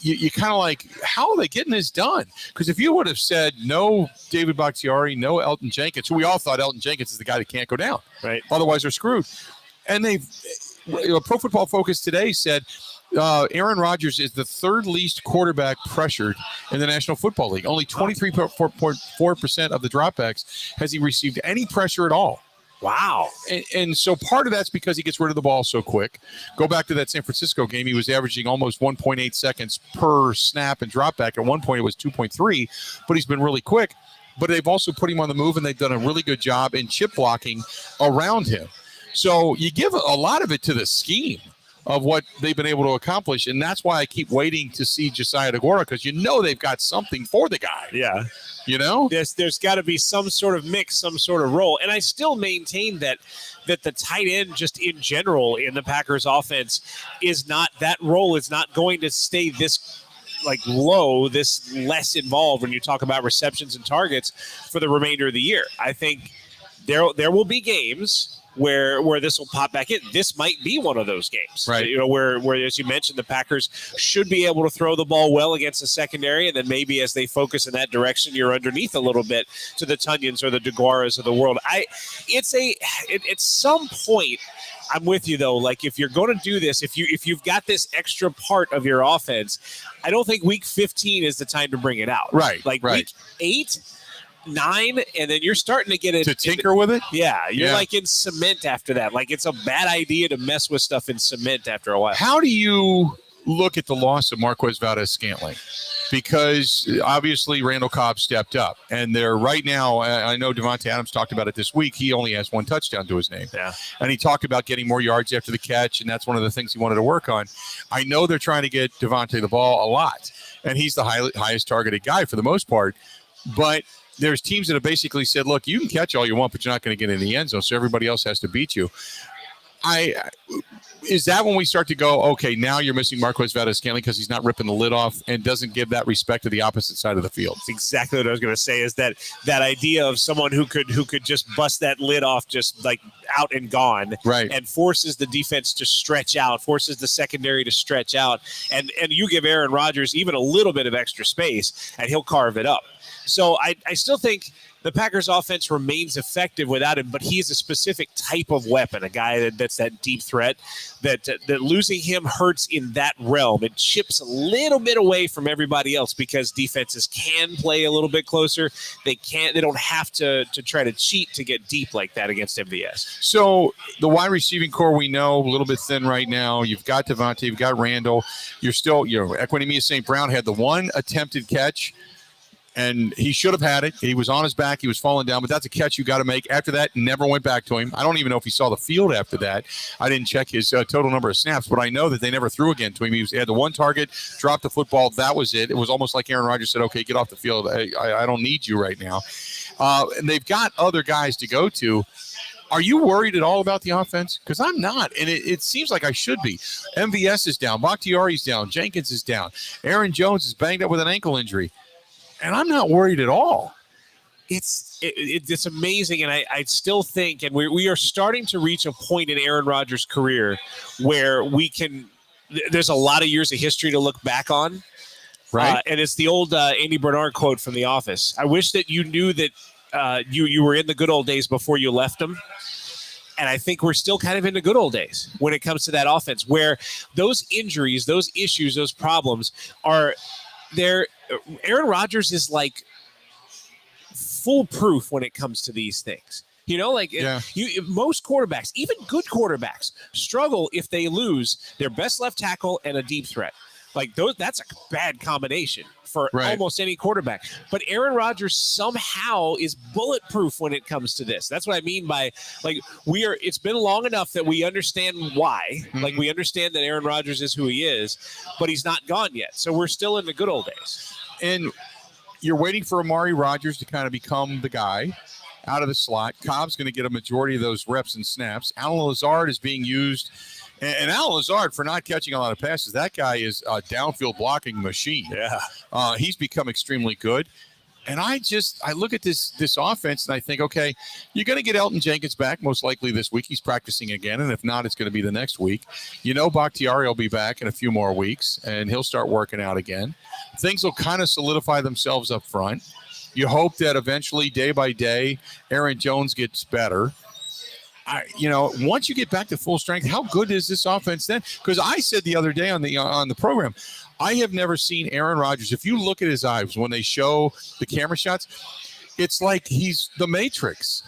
you kind of like, how are they getting this done? Because if you would have said no David Bakhtiari, no Elton Jenkins, who we all thought Elton Jenkins is the guy that can't go down. Right. Otherwise, they're screwed. And Pro Football Focus today said Aaron Rodgers is the third least quarterback pressured in the National Football League. Only 23.4% of the dropbacks has he received any pressure at all. Wow. And so part of that's because he gets rid of the ball so quick. Go back to that San Francisco game. He was averaging almost 1.8 seconds per snap and drop back. At one point, it was 2.3, but he's been really quick. But they've also put him on the move, and they've done a really good job in chip blocking around him. So you give a lot of it to the scheme of what they've been able to accomplish, and that's why I keep waiting to see Josiah DeGuara, because they've got something for the guy. Yeah. There's got to be some sort of mix, some sort of role. And I still maintain that the tight end, just in general in the Packers offense, that role is not going to stay this low, this less involved when you talk about receptions and targets for the remainder of the year. I think there will be games where this will pop back in. This might be one of those games, right? Where as you mentioned, the Packers should be able to throw the ball well against the secondary, and then maybe as they focus in that direction, you're underneath a little bit to the Tunyons or the DeGuaras of the world. At some point, I'm with you though. Like, if you're going to do this, if you've got this extra part of your offense, I don't think week 15 is the time to bring it out. Right. Week 8. 9, and then you're starting to get it to tinker with it. You're like in cement after that. Like, it's a bad idea to mess with stuff in cement after a while. How do you look at the loss of Marquez Valdez-Scantling? Because obviously Randall Cobb stepped up, and they're right now. I know Devontae Adams talked about it this week. He only has one touchdown to his name, and he talked about getting more yards after the catch, and that's one of the things he wanted to work on. I know they're trying to get Devontae the ball a lot, and he's the highest targeted guy for the most part, but there's teams that have basically said, look, you can catch all you want, but you're not going to get in the end zone, so everybody else has to beat you. Is that when we start to go, okay, now you're missing Marquez Valdez-Scantling because he's not ripping the lid off and doesn't give that respect to the opposite side of the field? That's exactly what I was going to say, is that idea of someone who could just bust that lid off just like out and gone, right, and forces the defense to stretch out, forces the secondary to stretch out, and you give Aaron Rodgers even a little bit of extra space, and he'll carve it up. So I still think the Packers offense remains effective without him, but he's a specific type of weapon, a guy that's that deep threat, that losing him hurts in that realm. It chips a little bit away from everybody else because defenses can play a little bit closer. They don't have to try to cheat to get deep like that against MVS. So the wide receiving core, we know, a little bit thin right now. You've got Devontae, you've got Randall. You're still, Equanimeous St. Brown had the one attempted catch, and he should have had it. He was on his back. He was falling down, but that's a catch you got to make. After that, never went back to him. I don't even know if he saw the field after that. I didn't check his total number of snaps, but I know that they never threw again to him. He had the one target, dropped the football. That was it. It was almost like Aaron Rodgers said, okay, get off the field. I don't need you right now. And they've got other guys to go to. Are you worried at all about the offense? Because I'm not, and it seems like I should be. MVS is down. Bakhtiari's down. Jenkins is down. Aaron Jones is banged up with an ankle injury. And I'm not worried at all. It's amazing, and I still think, and we are starting to reach a point in Aaron Rodgers' career where there's a lot of years of history to look back on. Right. And it's the old Andy Bernard quote from The Office. I wish that you knew that you were in the good old days before you left them. And I think we're still kind of in the good old days when it comes to that offense, where those injuries, those issues, those problems are there. Aaron Rodgers is like foolproof when it comes to these things. Most quarterbacks, even good quarterbacks, struggle if they lose their best left tackle and a deep threat. Like that's a bad combination for Right. almost any quarterback. But Aaron Rodgers somehow is bulletproof when it comes to this. That's what I mean by it's been long enough that we understand why. Like we understand that Aaron Rodgers is who he is, but he's not gone yet. So we're still in the good old days. And you're waiting for Amari Rodgers to kind of become the guy out of the slot. Cobb's going to get a majority of those reps and snaps. Alan Lazard is being used. And Alan Lazard, for not catching a lot of passes, that guy is a downfield blocking machine. Yeah. He's become extremely good. And I look at this offense and I think, okay, you're going to get Elton Jenkins back most likely this week. He's practicing again. And if not, it's going to be the next week. Bakhtiari will be back in a few more weeks and he'll start working out again. Things will kind of solidify themselves up front. You hope that eventually, day by day, Aaron Jones gets better. Once you get back to full strength, how good is this offense then? Because I said the other day on the program, I have never seen Aaron Rodgers. If you look at his eyes when they show the camera shots, it's like he's the Matrix.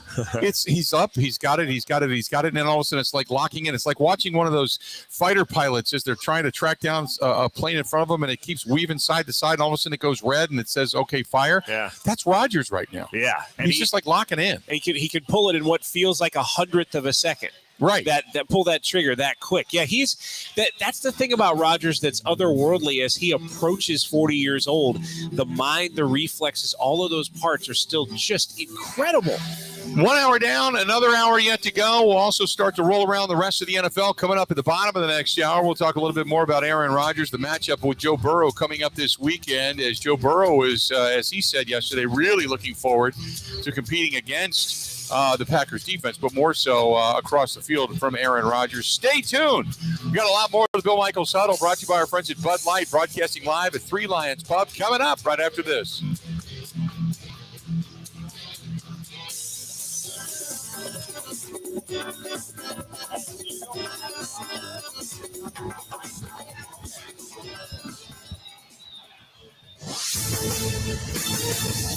He's up, he's got it, and then all of a sudden it's like locking in. It's like watching one of those fighter pilots as they're trying to track down a plane in front of them, and it keeps weaving side to side, and all of a sudden it goes red, and it says, okay, fire. Yeah. That's Rodgers right now. Yeah. And he's just like locking in. And he can pull it in what feels like 100th of a second. Right. That pull that trigger that quick. Yeah, that's the thing about Rodgers that's otherworldly. As he approaches 40 years old, the mind, the reflexes, all of those parts are still just incredible. 1 hour down, another hour yet to go. We'll also start to roll around the rest of the NFL coming up at the bottom of the next hour. We'll talk a little bit more about Aaron Rodgers, the matchup with Joe Burrow coming up this weekend, as Joe Burrow is, as he said yesterday, really looking forward to competing against the Packers defense, but more so across the field from Aaron Rodgers. Stay tuned. We've got a lot more of the Bill Michaels Huddle brought to you by our friends at Bud Light, broadcasting live at Three Lions Pub, coming up right after this.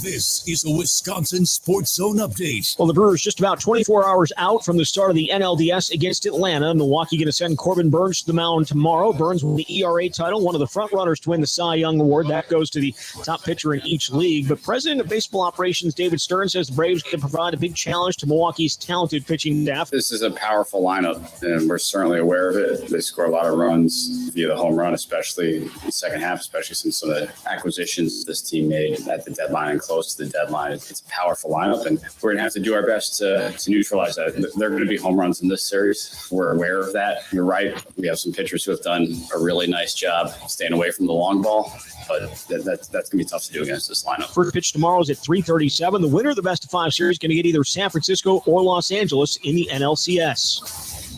This is a Wisconsin Sports Zone update. Well, the Brewers just about 24 hours out from the start of the NLDS against Atlanta. Milwaukee going to send Corbin Burns to the mound tomorrow. Burns won the ERA title, one of the front runners to win the Cy Young Award. That goes to the top pitcher in each league. But President of Baseball Operations David Stern says the Braves can provide a big challenge to Milwaukee's talented pitching staff. This is a powerful lineup, and we're certainly aware of it. They score a lot of runs via the home run, especially in the second half, especially since some of the acquisitions this team made at the deadline and close to the deadline. It's a powerful lineup, and we're going to have to do our best to neutralize that. There are going to be home runs in this series. We're aware of that. You're right. We have some pitchers who have done a really nice job staying away from the long ball, but that's going to be tough to do against this lineup. First pitch tomorrow is at 3:37. The winner of the best of five series is going to get either San Francisco or Los Angeles in the NLCS.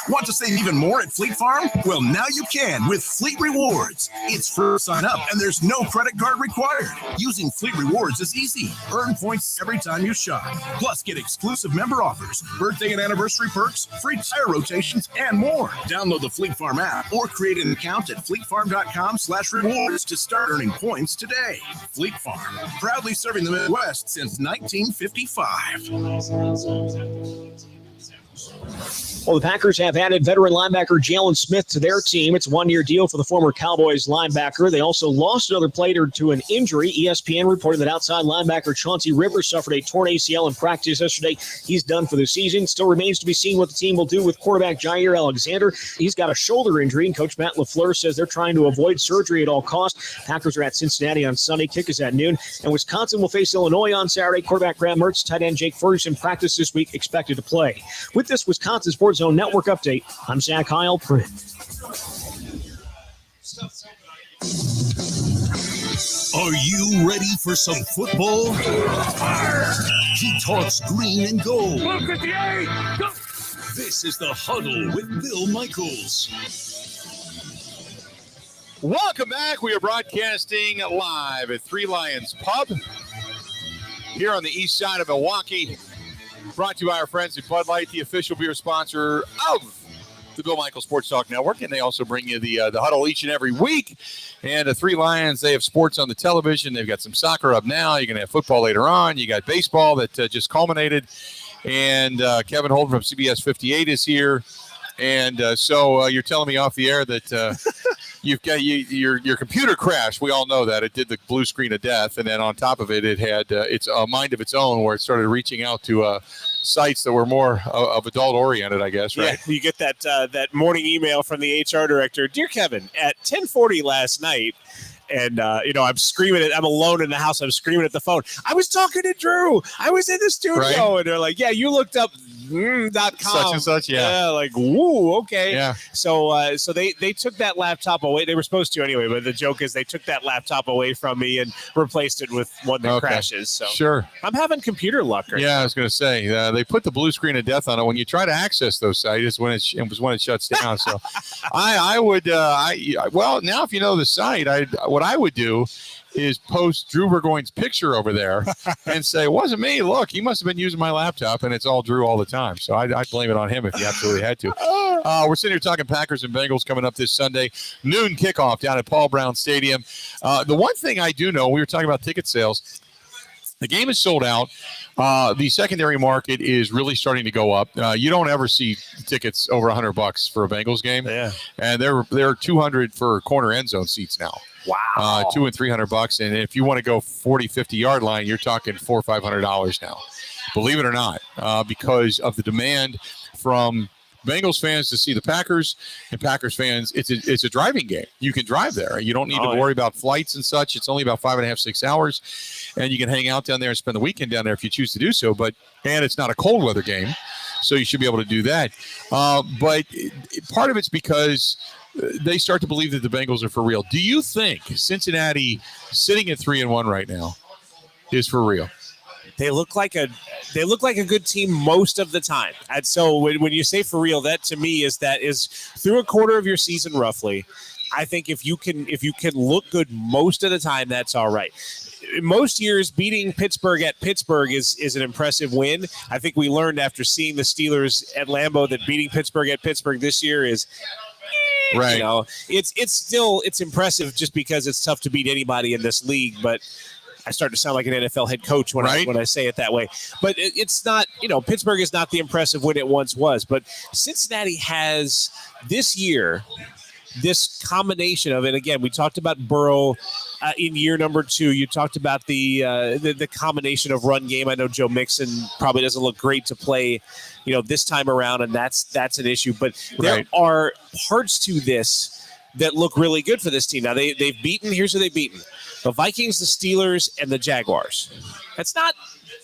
Want to save even more at Fleet Farm? Well, now you can with Fleet Rewards. It's free to sign up, and there's no credit card required. Using Fleet Rewards is easy. Earn points every time you shop. Plus, get exclusive member offers, birthday and anniversary perks, free tire rotations, and more. Download the Fleet Farm app or create an account at fleetfarm.com/rewards to start earning points today. Fleet Farm, proudly serving the Midwest since 1955. Well, the Packers have added veteran linebacker Jalen Smith to their team. It's a one-year deal for the former Cowboys linebacker. They also lost another player to an injury. ESPN reported that outside linebacker Chauncey Rivers suffered a torn ACL in practice yesterday. He's done for the season. Still remains to be seen what the team will do with quarterback Jair Alexander. He's got a shoulder injury, and Coach Matt LaFleur says they're trying to avoid surgery at all costs. Packers are at Cincinnati on Sunday. Kick is at noon. And Wisconsin will face Illinois on Saturday. Quarterback Graham Mertz, tight end Jake Ferguson practice this week, expected to play. With this Wisconsin Sports Zone Network update, I'm Zach Heil-Print. Are you ready for some football? He talks green and gold. Look at the eight. Go. This is The Huddle with Bill Michaels. Welcome back. We are broadcasting live at Three Lions Pub here on the east side of Milwaukee. Brought to you by our friends at Bud Light, the official beer sponsor of the Bill Michaels Sports Talk Network, and they also bring you the huddle each and every week. And the Three Lions, they have sports on the television. They've got some soccer up now. You're going to have football later on. You got baseball that just culminated. And Kevin Holden from CBS 58 is here. And so you're telling me off the air that you've got your computer crashed. We all know that. It did the blue screen of death. And then on top of it, it had its a mind of its own where it started reaching out to sites that were more of adult oriented, I guess, right? Yeah, you get that morning email from the HR director. Dear Kevin, at 10:40 last night, and I'm screaming I'm alone in the house. I'm screaming at the phone. I was talking to Drew. I was in the studio, Right. and they're like, "Yeah, you looked up .com, Such and such, yeah. like, woo, okay, Yeah. So they took that laptop away. They were supposed to anyway, but the joke is they took that laptop away from me and replaced it with one that Okay. crashes. So Sure. I'm having computer luck right Yeah, I was going to say they put the blue screen of death on it when you try to access those sites. When it shuts down. So, I would now if you know the site, what I would do is post Drew Burgoyne's picture over there and say, it wasn't me. Look, he must have been using my laptop, and it's all Drew all the time. So I'd blame it on him if you absolutely had to. We're sitting here talking Packers and Bengals coming up this Sunday, noon kickoff down at Paul Brown Stadium. The one thing I do know, we were talking about ticket sales. The game is sold out. The secondary market is really starting to go up. You don't ever see tickets over $100 for a Bengals game. Yeah. And they're $200 for corner end zone seats now. Wow. $200 and $300. And if you want to go 40, 50 yard line, you're talking $400 or $500 now. Believe it or not, because of the demand from Bengals fans to see the Packers and Packers fans. It's a driving game. You can drive there. You don't need to worry about flights and such. It's only about 5.5, 6 hours, and you can hang out down there and spend the weekend down there if you choose to do so. And it's not a cold weather game, so you should be able to do that. But part of it's because they start to believe that the Bengals are for real. Do you think Cincinnati, sitting at 3-1 right now, is for real? They look like a good team most of the time. And so when you say for real, that to me is through a quarter of your season roughly. I think if you can look good most of the time, that's all right. Most years, beating Pittsburgh at Pittsburgh is an impressive win. I think we learned after seeing the Steelers at Lambeau that beating Pittsburgh at Pittsburgh this year is right. It's impressive just because it's tough to beat anybody in this league, but I start to sound like an NFL head coach when I say it that way. But it's not, Pittsburgh is not the impressive win it once was. But Cincinnati has this year this combination of it. Again, we talked about Burrow in year number 2. You talked about the combination of run game. I know Joe Mixon probably doesn't look great to play, this time around, and that's an issue. But there are parts to this that look really good for this team. Now they've beaten. Here's who they've beaten: the Vikings, the Steelers, and the Jaguars. That's not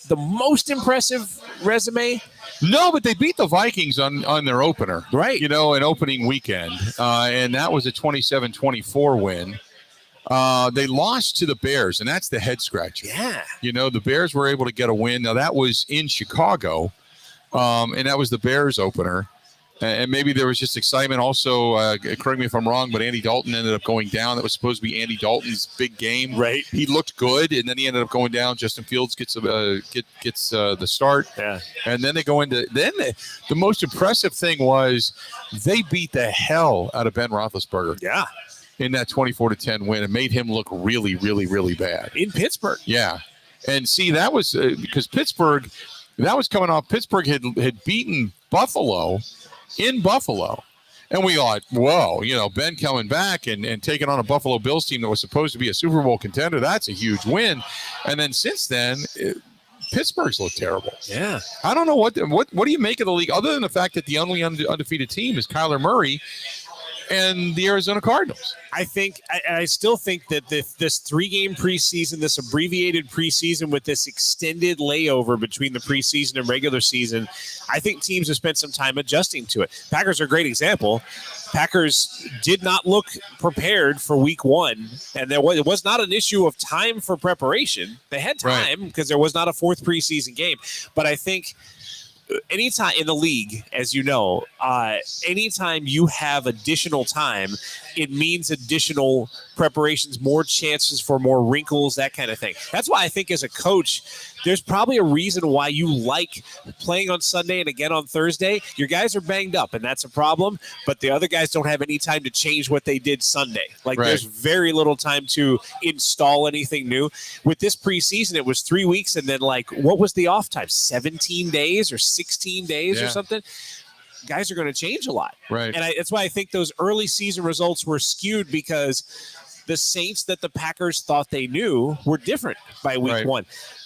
the most impressive resume. No, but they beat the Vikings on their opener. Right. An opening weekend. And that was a 27-24 win. They lost to the Bears, and that's the head scratcher. Yeah. The Bears were able to get a win. Now, that was in Chicago, and that was the Bears opener. And maybe there was just excitement also, correct me if I'm wrong, but Andy Dalton ended up going down. That was supposed to be Andy Dalton's big game. Right. He looked good, and then he ended up going down. Justin Fields gets the start. Yeah. And then they go into – then the most impressive thing was they beat the hell out of Ben Roethlisberger. Yeah. In that 24-10 win. It made him look really, really, really bad. In Pittsburgh. Yeah. And see, that was because Pittsburgh – that was coming off – Pittsburgh had beaten Buffalo – in Buffalo. And we thought, whoa, Ben coming back and taking on a Buffalo Bills team that was supposed to be a Super Bowl contender. That's a huge win. And then since then, Pittsburgh's looked terrible. Yeah. I don't know what do you make of the league other than the fact that the only undefeated team is Kyler Murray and the Arizona Cardinals. I still think that this 3-game preseason, this abbreviated preseason with this extended layover between the preseason and regular season, I think teams have spent some time adjusting to it. Packers are a great example. Packers did not look prepared for week 1, and it was not an issue of time for preparation. They had time because there was not a 4th preseason game. But I think anytime in the league, as you know, anytime you have additional time, it means additional preparations, more chances for more wrinkles, that kind of thing. That's why I think as a coach, there's probably a reason why you like playing on Sunday and again on Thursday. Your guys are banged up, and that's a problem, but the other guys don't have any time to change what they did Sunday. There's very little time to install anything new. With this preseason, it was 3 weeks, and then what was the off time? 17 days or 16 days or something? guys are going to change a lot. Right. And that's why I think those early season results were skewed, because the Saints that the Packers thought they knew were different by week one.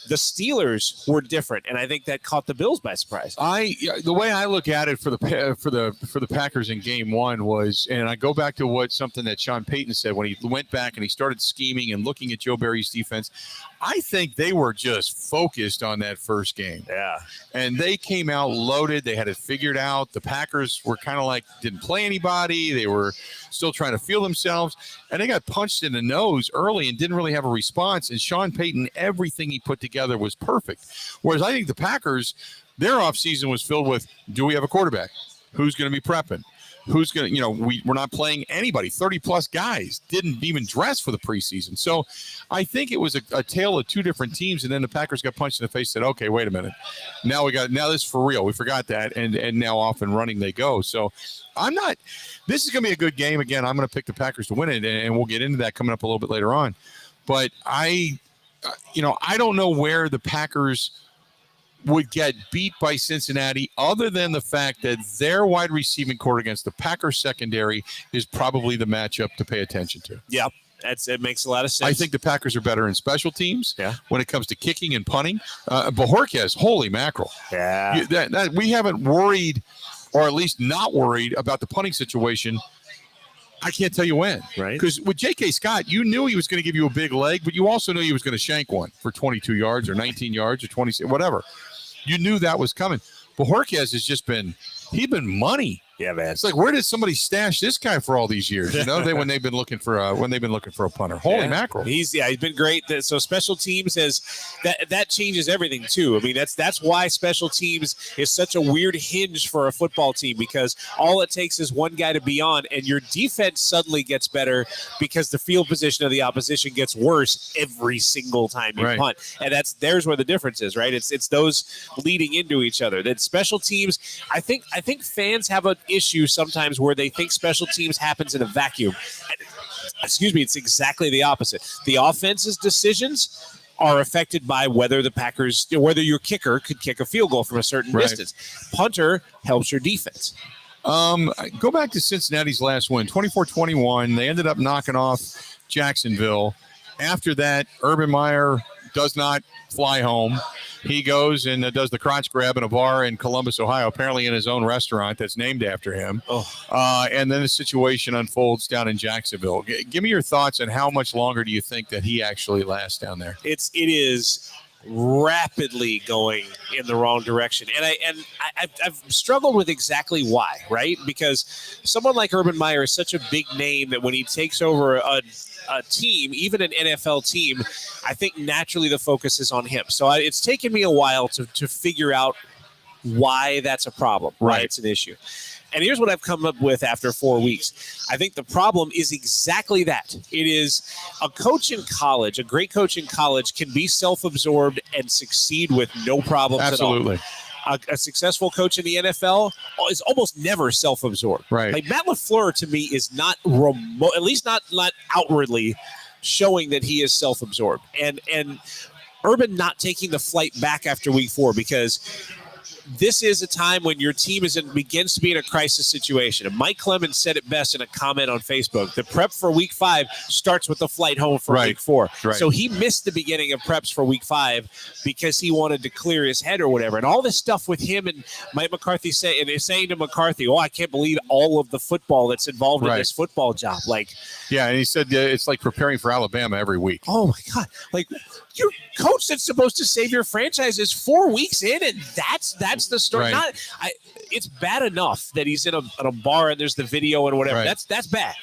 The Steelers were different, and I think that caught the Bills by surprise. The way I look at it for the Packers in Game 1 was, and I go back to something that Sean Payton said when he went back and he started scheming and looking at Joe Barry's defense. I think they were just focused on that first game. Yeah. And they came out loaded. They had it figured out. The Packers were kind of like didn't play anybody. They were still trying to feel themselves. And they got punched in the nose early and didn't really have a response. And Sean Payton, everything he put together was perfect. Whereas I think the Packers, their offseason was filled with, do we have a quarterback? Who's going to be prepping? Who's going to, we're not playing anybody. 30-plus guys didn't even dress for the preseason. So I think it was a tale of two different teams, and then the Packers got punched in the face and said, okay, wait a minute. Now this is for real. We forgot that, and now off and running they go. So this is going to be a good game. Again, I'm going to pick the Packers to win it, and we'll get into that coming up a little bit later on. But I don't know where the Packers would get beat by Cincinnati other than the fact that their wide receiving core against the Packers secondary is probably the matchup to pay attention to. Yep. It makes a lot of sense. I think the Packers are better in special teams when it comes to kicking and punting. Bajorquez, holy mackerel. Yeah. We haven't worried, or at least not worried, about the punting situation. I can't tell you when. Right. Because with J.K. Scott, you knew he was going to give you a big leg, but you also knew he was going to shank one for 22 yards or 19 yards or 20, whatever. You knew that was coming. But Bajorquez has just been money. Yeah, man. It's like, where did somebody stash this guy for all these years? When they've been looking for a punter. Holy mackerel! He's been great. So special teams that changes everything too. I mean, that's why special teams is such a weird hinge for a football team, because all it takes is one guy to be on, and your defense suddenly gets better because the field position of the opposition gets worse every single time you punt, and there's where the difference is, right? It's those leading into each other. That special teams, I think fans have an issue sometimes where they think special teams happens in a vacuum. It's exactly the opposite. The offense's decisions are affected by whether your kicker could kick a field goal from a certain distance. Punter helps your defense. Go back to Cincinnati's last win, 24-21. They ended up knocking off Jacksonville. After that, Urban Meyer does not fly home. He goes and does the crotch grab in a bar in Columbus, Ohio, apparently in his own restaurant that's named after him. And then the situation unfolds down in Jacksonville. Give me your thoughts on how much longer do you think that he actually lasts down there? It is rapidly going in the wrong direction. And I've struggled with exactly why, right? Because someone like Urban Meyer is such a big name that when he takes over a team, even an NFL team, I think naturally the focus is on him. So it's taken me a while to figure out why that's a problem, why it's an issue. And here's what I've come up with after 4 weeks. I think the problem is exactly that. It is a coach in college, a great coach in college can be self-absorbed and succeed with no problems at all. Absolutely. A successful coach in the NFL is almost never self-absorbed. Right. Like Matt LaFleur, to me, is not remote, at least not outwardly showing that he is self-absorbed. And Urban not taking the flight back after week 4, because this is a time when your team begins to be in a crisis situation. And Mike Clemens said it best in a comment on Facebook. The prep for week 5 starts with the flight home for week 4. Right. So he missed the beginning of preps for week 5 because he wanted to clear his head or whatever. And all this stuff with him and Mike McCarthy saying to McCarthy, I can't believe all of the football that's involved in this football job. And he said it's like preparing for Alabama every week. Oh my God. Your coach that's supposed to save your franchise is 4 weeks in, and that's the story. Right. It's bad enough that he's in a bar and there's the video and whatever. Right. That's bad.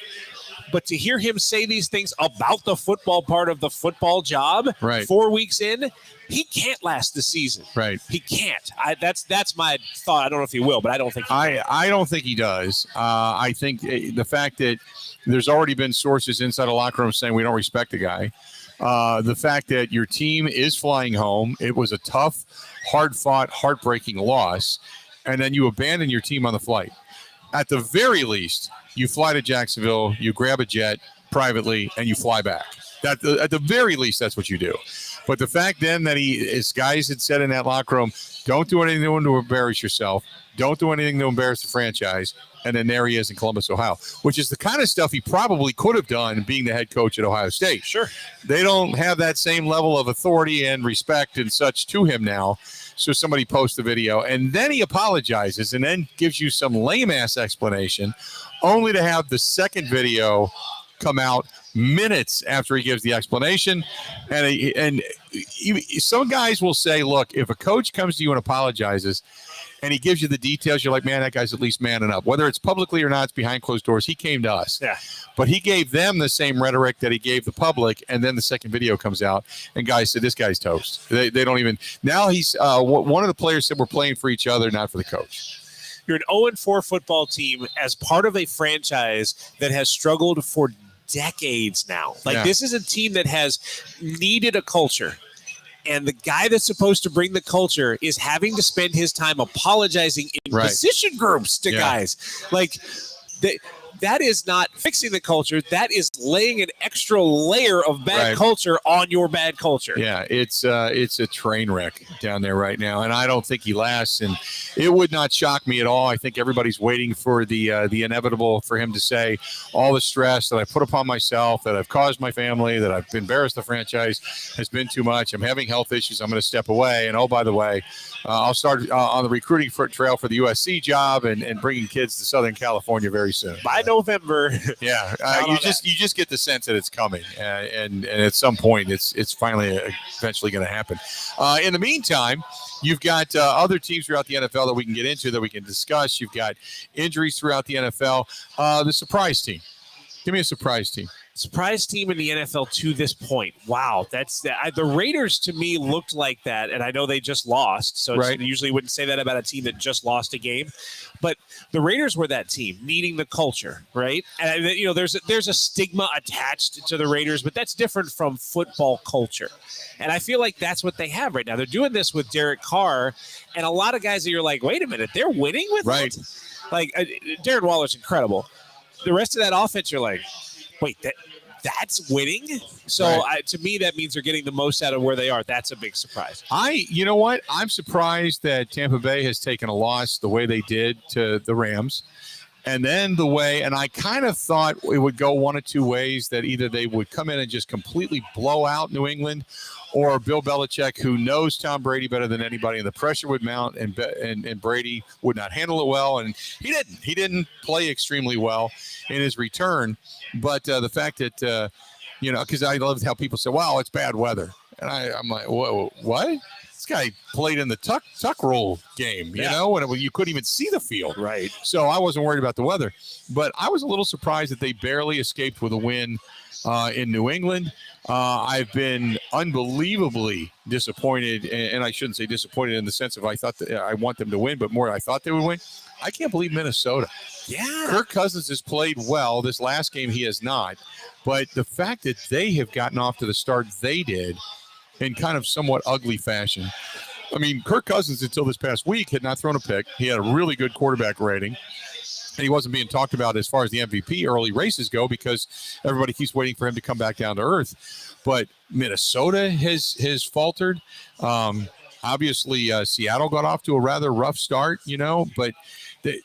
But to hear him say these things about the football part of the football job 4 weeks in, he can't last the season. Right. He can't. That's my thought. I don't know if he will, but I don't think he can. I don't think he does. I think the fact that there's already been sources inside a locker room saying we don't respect the guy. The fact that your team is flying home, it was a tough, hard-fought, heartbreaking loss, and then you abandon your team on the flight. At the very least, you fly to Jacksonville, you grab a jet privately, and you fly back. At the very least, that's what you do. But the fact then that his guys had said in that locker room, don't do anything to embarrass yourself. Don't do anything to embarrass the franchise. And then there he is in Columbus, Ohio, which is the kind of stuff he probably could have done being the head coach at Ohio State. Sure. They don't have that same level of authority and respect and such to him now. So somebody posts the video, and then he apologizes and then gives you some lame-ass explanation, only to have the second video come out minutes after he gives the explanation. And some guys will say, look, if a coach comes to you and apologizes and he gives you the details, you're like, man, that guy's at least manning up. Whether it's publicly or not, it's behind closed doors. He came to us. Yeah. But he gave them the same rhetoric that he gave the public, and then the second video comes out, and guys said, this guy's toast. They don't even – now he's one of the players said we're playing for each other, not for the coach. You're an 0-4 football team as part of a franchise that has struggled for decades now. This is a team that has needed a culture. And the guy that's supposed to bring the culture is having to spend his time apologizing in position groups to guys. That is not fixing the culture. That is laying an extra layer of bad culture on your bad culture. Yeah, it's a train wreck down there right now, and I don't think he lasts. And it would not shock me at all. I think everybody's waiting for the inevitable for him to say all the stress that I put upon myself, that I've caused my family, that I've embarrassed the franchise has been too much. I'm having health issues. I'm going to step away. And oh, by the way, I'll start on the recruiting trail for the USC job and bringing kids to Southern California very soon. By November. Yeah, you just get the sense that it's coming, and at some point it's finally eventually going to happen. In the meantime, you've got other teams throughout the NFL that we can get into, that we can discuss. You've got injuries throughout the NFL. The surprise team. Give me a surprise team. Surprise team in the NFL to this point. Wow, the Raiders to me looked like that, and I know they just lost, so you usually wouldn't say that about a team that just lost a game. But the Raiders were that team needing the culture, right? And there's a stigma attached to the Raiders, but that's different from football culture. And I feel like that's what they have right now. They're doing this with Derek Carr, and a lot of guys that you're like, wait a minute, they're winning with it? Like Darren Waller's incredible. The rest of that offense, you're like, wait, that's winning? So to me, that means they're getting the most out of where they are. That's a big surprise. You know what? I'm surprised that Tampa Bay has taken a loss the way they did to the Rams. And then and I kind of thought it would go one of two ways, that either they would come in and just completely blow out New England, or Bill Belichick, who knows Tom Brady better than anybody, and the pressure would mount, and Brady would not handle it well. And he didn't play extremely well in his return. But the fact that, because I love how people say, wow, it's bad weather. And I'm like, whoa, what? This guy played in the tuck roll game, you know, and you couldn't even see the field. Right. So I wasn't worried about the weather. But I was a little surprised that they barely escaped with a win in New England. I've been unbelievably disappointed, and I shouldn't say disappointed in the sense of I want them to win, but more I thought they would win. I can't believe Minnesota. Yeah. Kirk Cousins has played well. This last game he has not. But the fact that they have gotten off to the start they did in kind of somewhat ugly fashion. I mean, Kirk Cousins until this past week had not thrown a pick. He had a really good quarterback rating. And he wasn't being talked about as far as the MVP early races go, because everybody keeps waiting for him to come back down to earth. But Minnesota has faltered. Obviously, Seattle got off to a rather rough start, but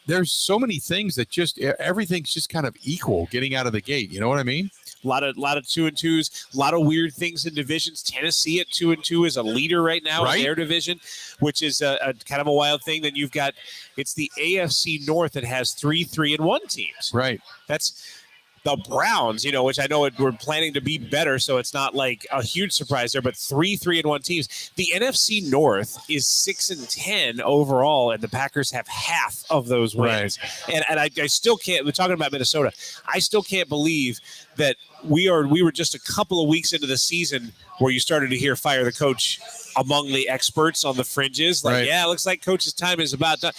there's so many things that everything's just kind of equal getting out of the gate. You know what I mean? A lot of 2-2s, a lot of weird things in divisions. Tennessee at 2-2 is a leader right now in their division, which is a kind of a wild thing. Then you've got, it's the AFC North that has 3 3-1 teams. Right. That's the Browns, which I know we're planning to be better, so it's not like a huge surprise there, but 3 3-1 teams. The NFC North is 6-10 overall, and the Packers have half of those wins. Right. And I still can't, we're talking about Minnesota, I still can't believe that we were just a couple of weeks into the season where you started to hear fire the coach among the experts on the fringes. Like, it looks like coach's time is about done.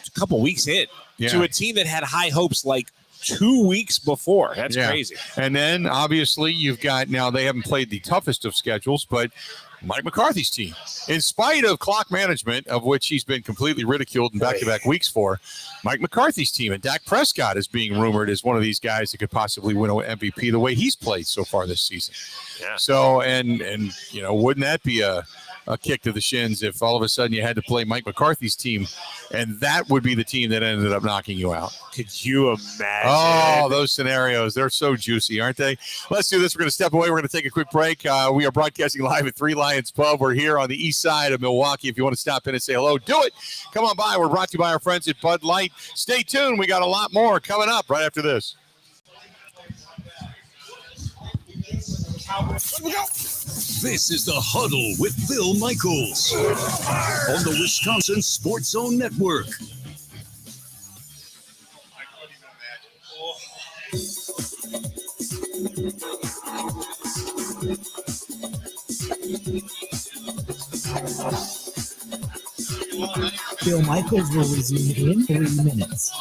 A couple of weeks in to a team that had high hopes like 2 weeks before. That's crazy. And then obviously you've got, now they haven't played the toughest of schedules, but Mike McCarthy's team. In spite of clock management, of which he's been completely ridiculed in back-to-back weeks for, Mike McCarthy's team, and Dak Prescott is being rumored as one of these guys that could possibly win an MVP the way he's played so far this season. Yeah. So, and wouldn't that be a kick to the shins if all of a sudden you had to play Mike McCarthy's team, and that would be the team that ended up knocking you out. Could you imagine? Oh, those scenarios. They're so juicy, aren't they? Let's do this. We're going to step away. We're going to take a quick break. We are broadcasting live at Three Lions Pub. We're here on the east side of Milwaukee. If you want to stop in and say hello, do it. Come on by. We're brought to you by our friends at Bud Light. Stay tuned. We got a lot more coming up right after this. This is The Huddle with Bill Michaels on the Wisconsin Sports Zone Network. Bill Michaels will resume in 3 minutes.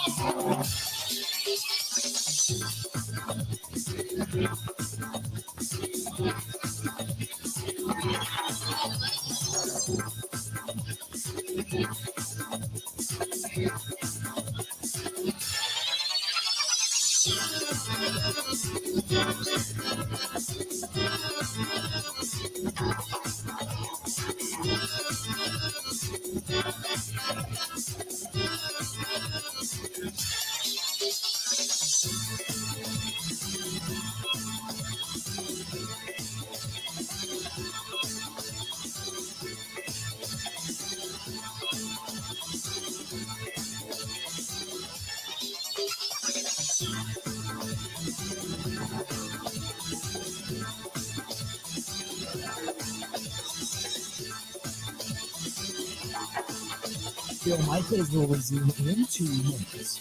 Bill Michaels will resume in 2 minutes.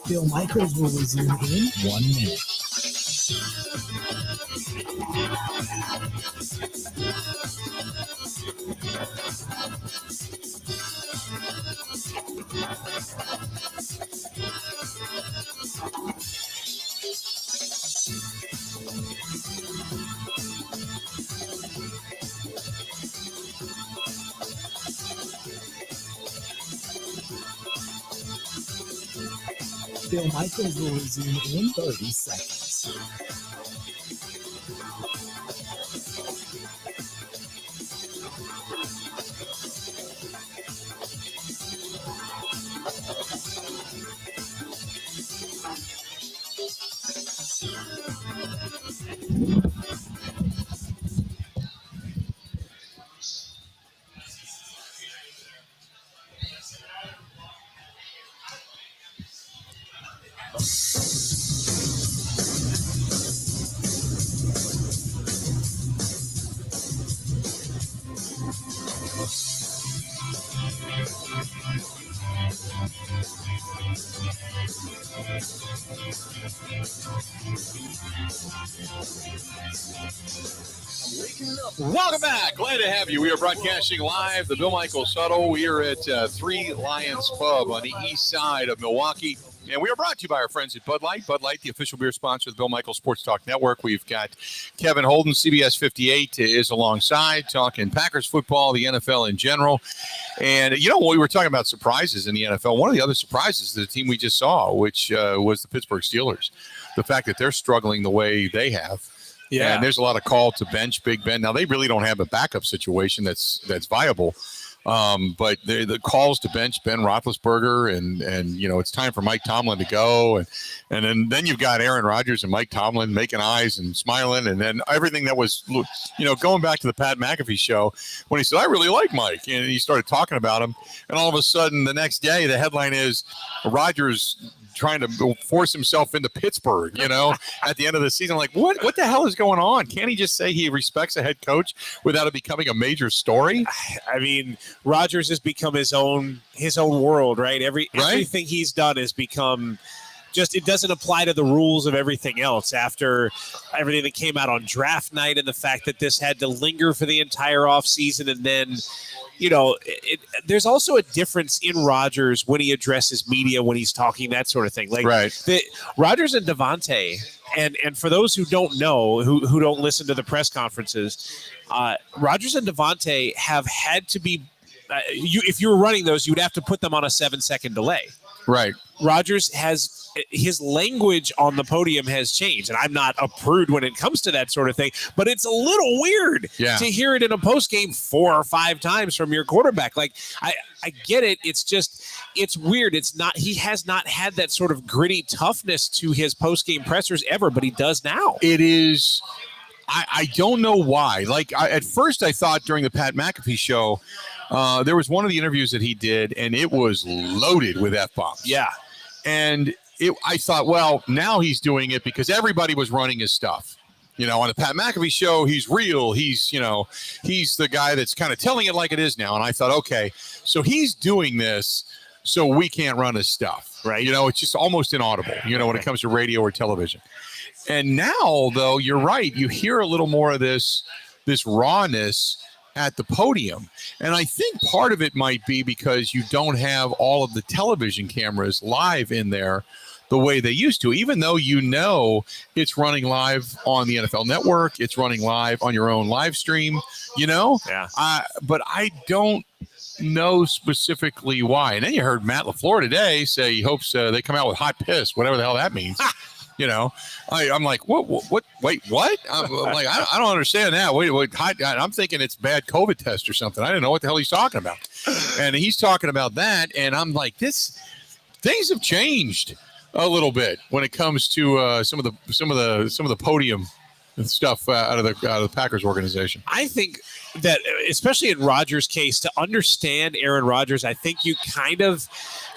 Bill Michaels will resume in 1 minute. Bill Michaels will resume in 30 seconds. Welcome back. Glad to have you. We are broadcasting live the Bill Michaels Huddle. We are at Three Lions Pub on the east side of Milwaukee. And we are brought to you by our friends at Bud Light. Bud Light, the official beer sponsor of the Bill Michaels Sports Talk Network. We've got Kevin Holden, CBS 58, is alongside, talking Packers football, the NFL in general. And, when we were talking about surprises in the NFL, one of the other surprises is the team we just saw, which was the Pittsburgh Steelers. The fact that they're struggling the way they have. Yeah. And there's a lot of call to bench Big Ben. Now, they really don't have a backup situation that's viable. But the calls to bench Ben Roethlisberger, and it's time for Mike Tomlin to go, and then you've got Aaron Rodgers and Mike Tomlin making eyes and smiling, and then everything that was, going back to the Pat McAfee show when he said, "I really like Mike," and he started talking about him, and all of a sudden the next day the headline is Rodgers trying to force himself into Pittsburgh, at the end of the season. Like, what the hell is going on? Can't he just say he respects a head coach without it becoming a major story? I mean, Rodgers has become his own world, right? Everything he's done has become just, it doesn't apply to the rules of everything else after everything that came out on draft night and the fact that this had to linger for the entire offseason. And then, there's also a difference in Rodgers when he addresses media, when he's talking, that sort of thing. Like Rodgers and Devontae, and for those who don't know, who don't listen to the press conferences, Rodgers and Devontae have had to be, if you were running those, you'd have to put them on a 7-second delay. Right. Rodgers his language on the podium has changed, and I'm not a prude when it comes to that sort of thing, but it's a little weird to hear it in a post game 4 or 5 times from your quarterback. Like, I get it. It's just, it's weird. He has not had that sort of gritty toughness to his post game pressers ever, but he does now. It is. I don't know why. Like, at first I thought during the Pat McAfee show, there was one of the interviews that he did, and it was loaded with F-bombs. Yeah. And I thought, well, now he's doing it because everybody was running his stuff. On the Pat McAfee show, he's real. He's the guy that's kind of telling it like it is now. And I thought, okay, so he's doing this so we can't run his stuff, right? It's just almost inaudible, when it comes to radio or television. And now, though, you're right. You hear a little more of this rawness at the podium. And I think part of it might be because you don't have all of the television cameras live in there the way they used to, even though it's running live on the NFL Network, it's running live on your own live stream, Yeah. But I don't know specifically why. And then you heard Matt LaFleur today say he hopes they come out with hot piss, whatever the hell that means. I'm like, what? Wait, what? I'm like, I don't understand that. Wait, I'm thinking it's bad COVID test or something. I didn't know what the hell he's talking about. And he's talking about that, and I'm like, things have changed a little bit when it comes to some of the podium stuff out of the Packers organization. I think that, especially in Rodgers' case, to understand Aaron Rodgers, I think you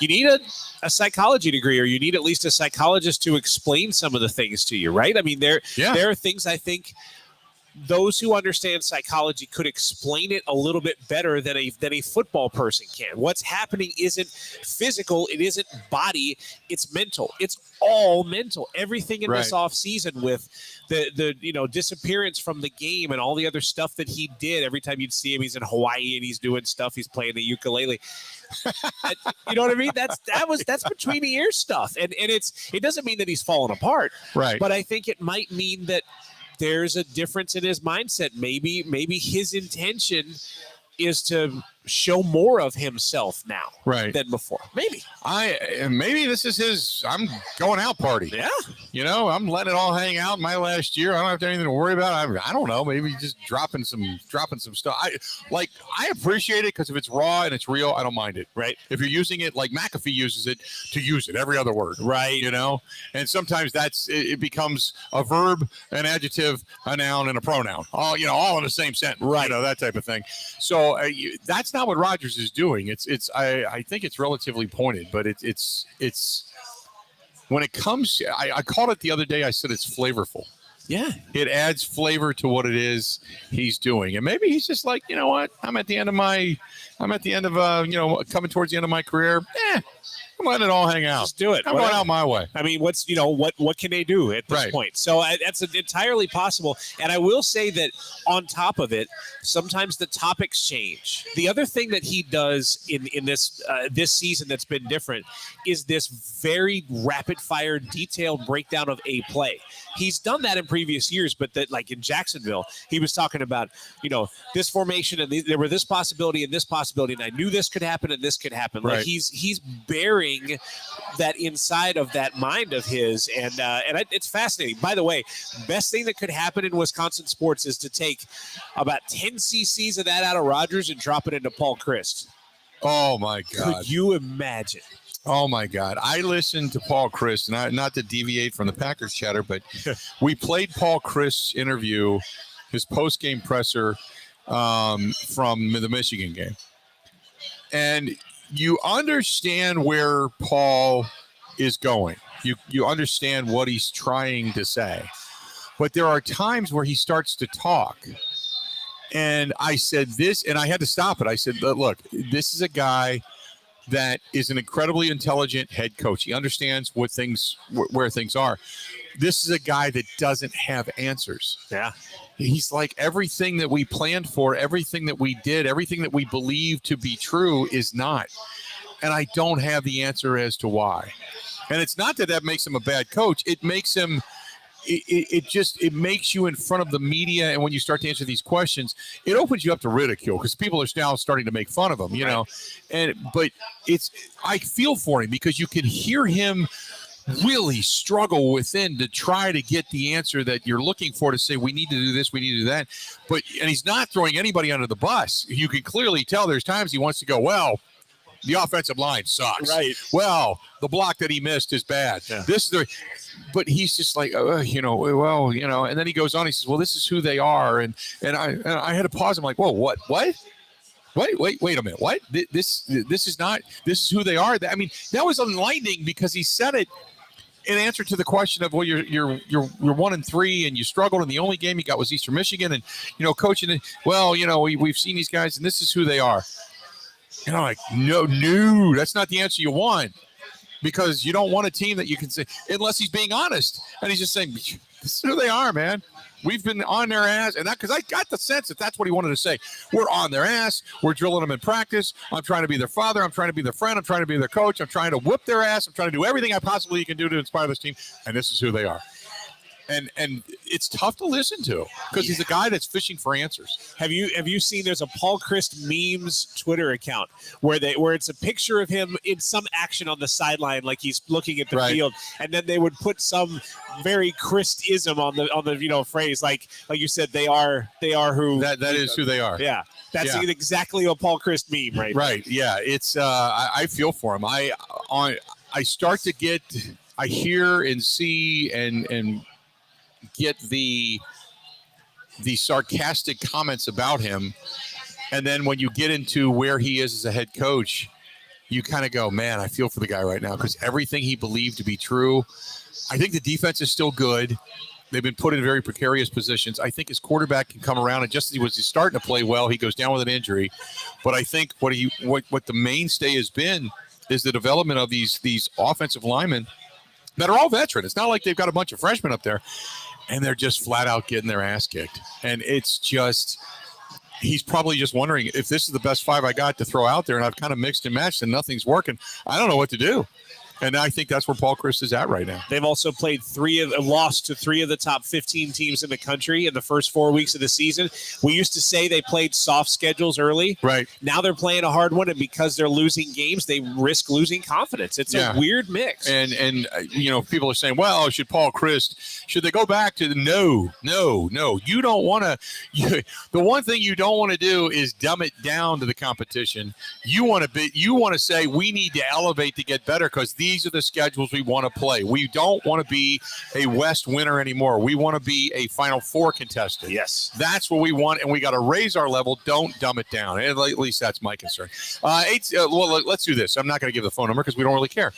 need a psychology degree, or you need at least a psychologist to explain some of the things to you, right? I mean, there are things I think those who understand psychology could explain it a little bit better than a football person can. What's happening isn't physical, it isn't body, it's mental. It's all mental. Everything in this offseason with the disappearance from the game and all the other stuff that he did. Every time you'd see him, he's in Hawaii and he's doing stuff. He's playing the ukulele. You know what I mean? That's between the ear stuff. And it doesn't mean that he's fallen apart. Right. But I think it might mean that there's a difference in his mindset. Maybe his intention is to show more of himself now than before. Maybe this is his I'm going out party. Yeah. I'm letting it all hang out my last year. I don't have anything to worry about. I don't know. Maybe just dropping some stuff. I appreciate it because if it's raw and it's real, I don't mind it. Right. If you're using it like McAfee uses it to use it, every other word. Right. And sometimes it becomes a verb, an adjective, a noun, and a pronoun. All in the same sentence. Right. That type of thing. So that's not what Rodgers is doing. I think it's relatively pointed, but it's when it comes, I called it the other day. I said it's flavorful. Yeah, it adds flavor to what it is he's doing, and maybe he's just like, you know what, I'm at the end of coming towards the end of my career. I'm letting it all hang out. Just do it. I'm going out my way. I mean, what can they do at this point? So that's entirely possible. And I will say that on top of it, sometimes the topics change. The other thing that he does in this season that's been different is this very rapid fire, detailed breakdown of a play. He's done that in previous years, but that, like in Jacksonville, he was talking about, this formation and there were this possibility and this possibility, and I knew this could happen and this could happen. Like he's burying hearing that inside of that mind of his, and it's fascinating. By the way, best thing that could happen in Wisconsin sports is to take about 10 cc's of that out of Rogers and drop it into Paul Christ. Oh my God! Could you imagine? Oh my God! I listened to Paul Christ, and not to deviate from the Packers chatter, but we played Paul Christ's interview, his post-game presser from the Michigan game, and you understand where Paul is going. You understand what he's trying to say. But there are times where he starts to talk. And I said this, and I had to stop it. I said, look, this is a guy that is an incredibly intelligent head coach. He understands where things are. This is a guy that doesn't have answers. Yeah. He's like, everything that we planned for, everything that we did, everything that we believe to be true is not. And I don't have the answer as to why. And it's not that makes him a bad coach. It makes him, it makes you in front of the media. And when you start to answer these questions, it opens you up to ridicule because people are now starting to make fun of him, you know. But I feel for him because you can hear him really struggle within to try to get the answer that you're looking for, to say we need to do this, we need to do that. And he's not throwing anybody under the bus. You can clearly tell there's times he wants to go, well, the offensive line sucks. Right. Well, the block that he missed is bad. Yeah. But he's just like, and then he goes on, he says, well, this is who they are. And I had to pause. I'm like, whoa, what? Wait a minute. What? This is who they are. I mean, that was enlightening because he said it in answer to the question of, well, you're 1-3 and you struggled, and the only game you got was Eastern Michigan, and coaching. Well, we've seen these guys, and this is who they are. And I'm like, no, that's not the answer you want, because you don't want a team that you can say, unless he's being honest, and he's just saying, this is who they are, man. We've been on their ass, and because I got the sense that that's what he wanted to say. We're on their ass. We're drilling them in practice. I'm trying to be their father. I'm trying to be their friend. I'm trying to be their coach. I'm trying to whip their ass. I'm trying to do everything I possibly can do to inspire this team, and this is who they are. And it's tough to listen to because he's a guy that's fishing for answers. Have you seen? There's a Paul Christ memes Twitter account where it's a picture of him in some action on the sideline, like he's looking at the field, and then they would put some very Christ-ism on the phrase like you said, they are who that is who they are. Yeah, that's exactly a Paul Christ meme, right? Right. Yeah. It's I feel for him. I start to get, I hear and see and get the sarcastic comments about him, and then when you get into where he is as a head coach, you kind of go, man, I feel for the guy right now, because everything he believed to be true. I think the defense is still good. They've been put in very precarious positions. I think his quarterback can come around, and just as he was starting to play well, he goes down with an injury. But I think what the mainstay has been is the development of these offensive linemen that are all veteran. It's not like they've got a bunch of freshmen up there, and they're just flat out getting their ass kicked. And it's just, he's probably just wondering, if this is the best five I got to throw out there and I've kind of mixed and matched and nothing's working, I don't know what to do. And I think that's where Paul Christ is at right now. They've also lost to 3 of the top 15 teams in the country in the first 4 weeks of the season. We used to say they played soft schedules early. Right. Now they're playing a hard one, and because they're losing games, they risk losing confidence. It's a weird mix. And people are saying, well, should they go back to no. You don't want to. The one thing you don't want to do is dumb it down to the competition. You want to say we need to elevate to get better, because these are the schedules we want to play. We don't want to be a West winner anymore. We want to be a Final Four contestant. Yes. That's what we want, and we got to raise our level. Don't dumb it down. At least that's my concern. Let's do this. I'm not going to give the phone number because we don't really care.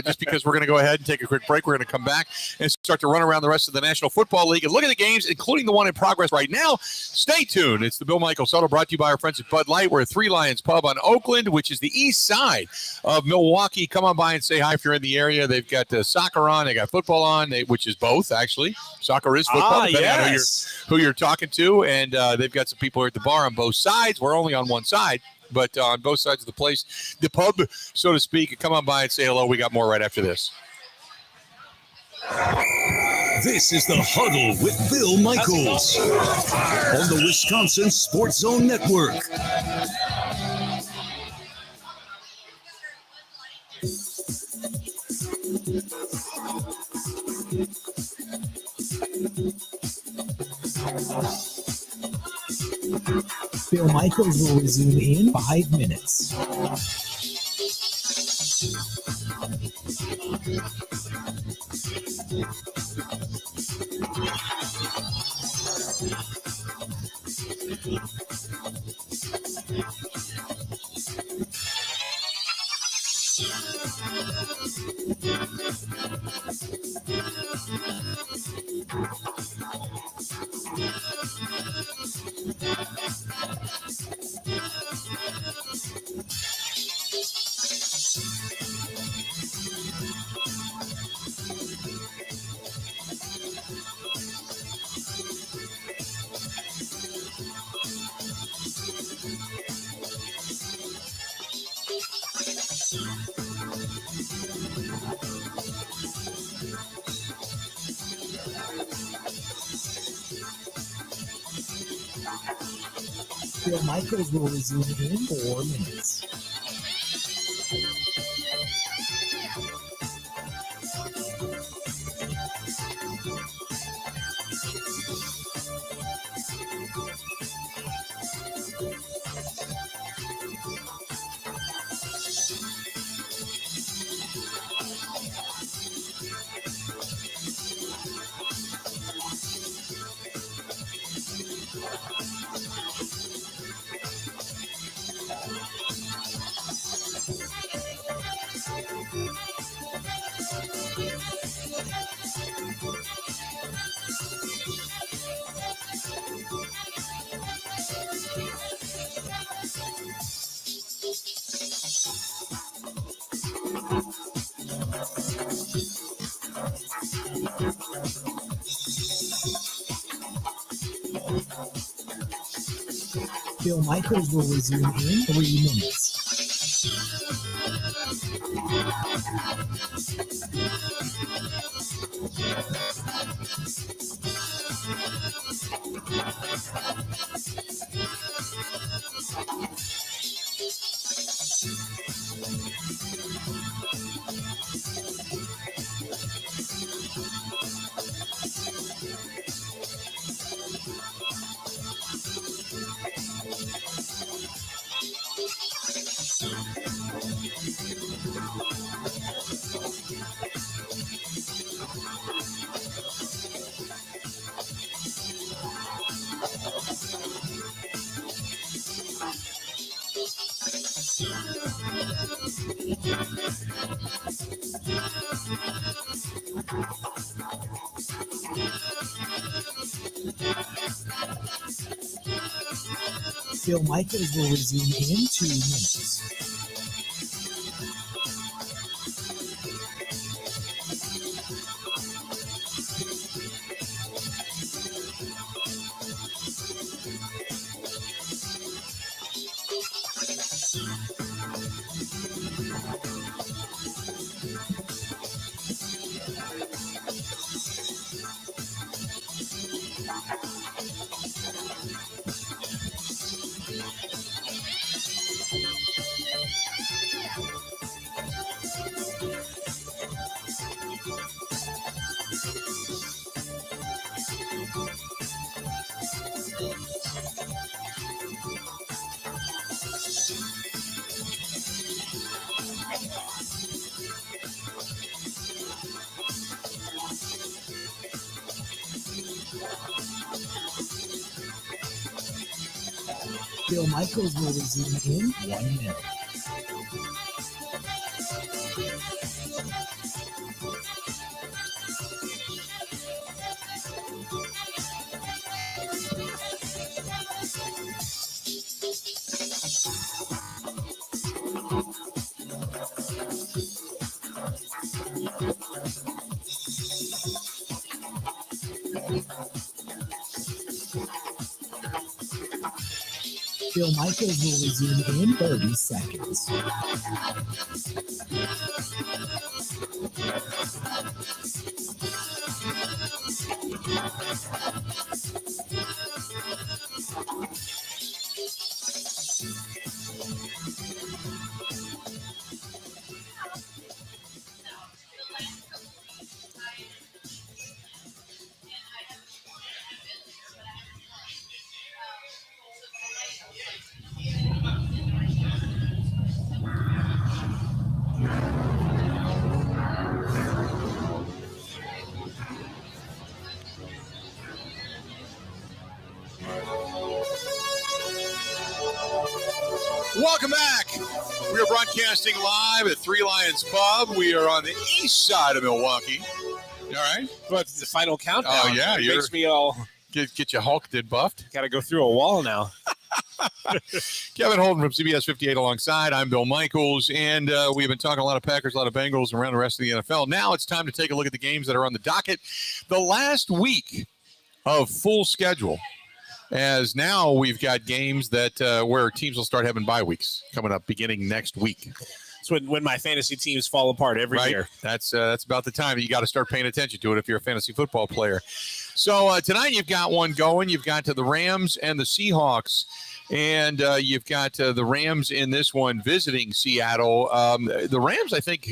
Just because we're going to go ahead and take a quick break. We're going to come back and start to run around the rest of the National Football League and look at the games, including the one in progress right now. Stay tuned. It's the Bill Michaels Huddle, brought to you by our friends at Bud Light. We're at Three Lions Pub on Oakland, which is the east side of Milwaukee. Come on by and say hi if you're in the area. They've got soccer on, they got football on, which is both, actually. Soccer is football, depending on who you're talking to. And they've got some people here at the bar on both sides. We're only on one side, but on both sides of the place, the pub, so to speak. Come on by and say hello. We got more right after this. This is the Huddle with Bill Michaels on the Wisconsin Sports Zone Network. Bill Michaels will resume in 5 minutes. Bill Michaels will resume in 4 minutes. Bill Michaels will resume in 3 minutes. Bill Michaels will resume in 2 minutes. Bill Michaels will resume in 1 minute. Bill Michaels will resume in 30 seconds. Welcome back. We are broadcasting live at Three Lions Pub. We are on the east side of Milwaukee. All right. But it's the final countdown. Oh, yeah. It makes me all Get you hulked and buffed. got to go through a wall now. Kevin Holden from CBS 58 alongside. I'm Bill Michaels, and we've been talking a lot of Packers, a lot of Bengals around the rest of the NFL. Now it's time to take a look at the games that are on the docket. The last week of full schedule, as now we've got games that where teams will start having bye weeks coming up beginning next week. It's when my fantasy teams fall apart every year. That's about the time that you got to start paying attention to it if you're a fantasy football player. So tonight you've got one going. You've got the Rams and the Seahawks. And you've got the Rams in this one visiting Seattle. The Rams, I think,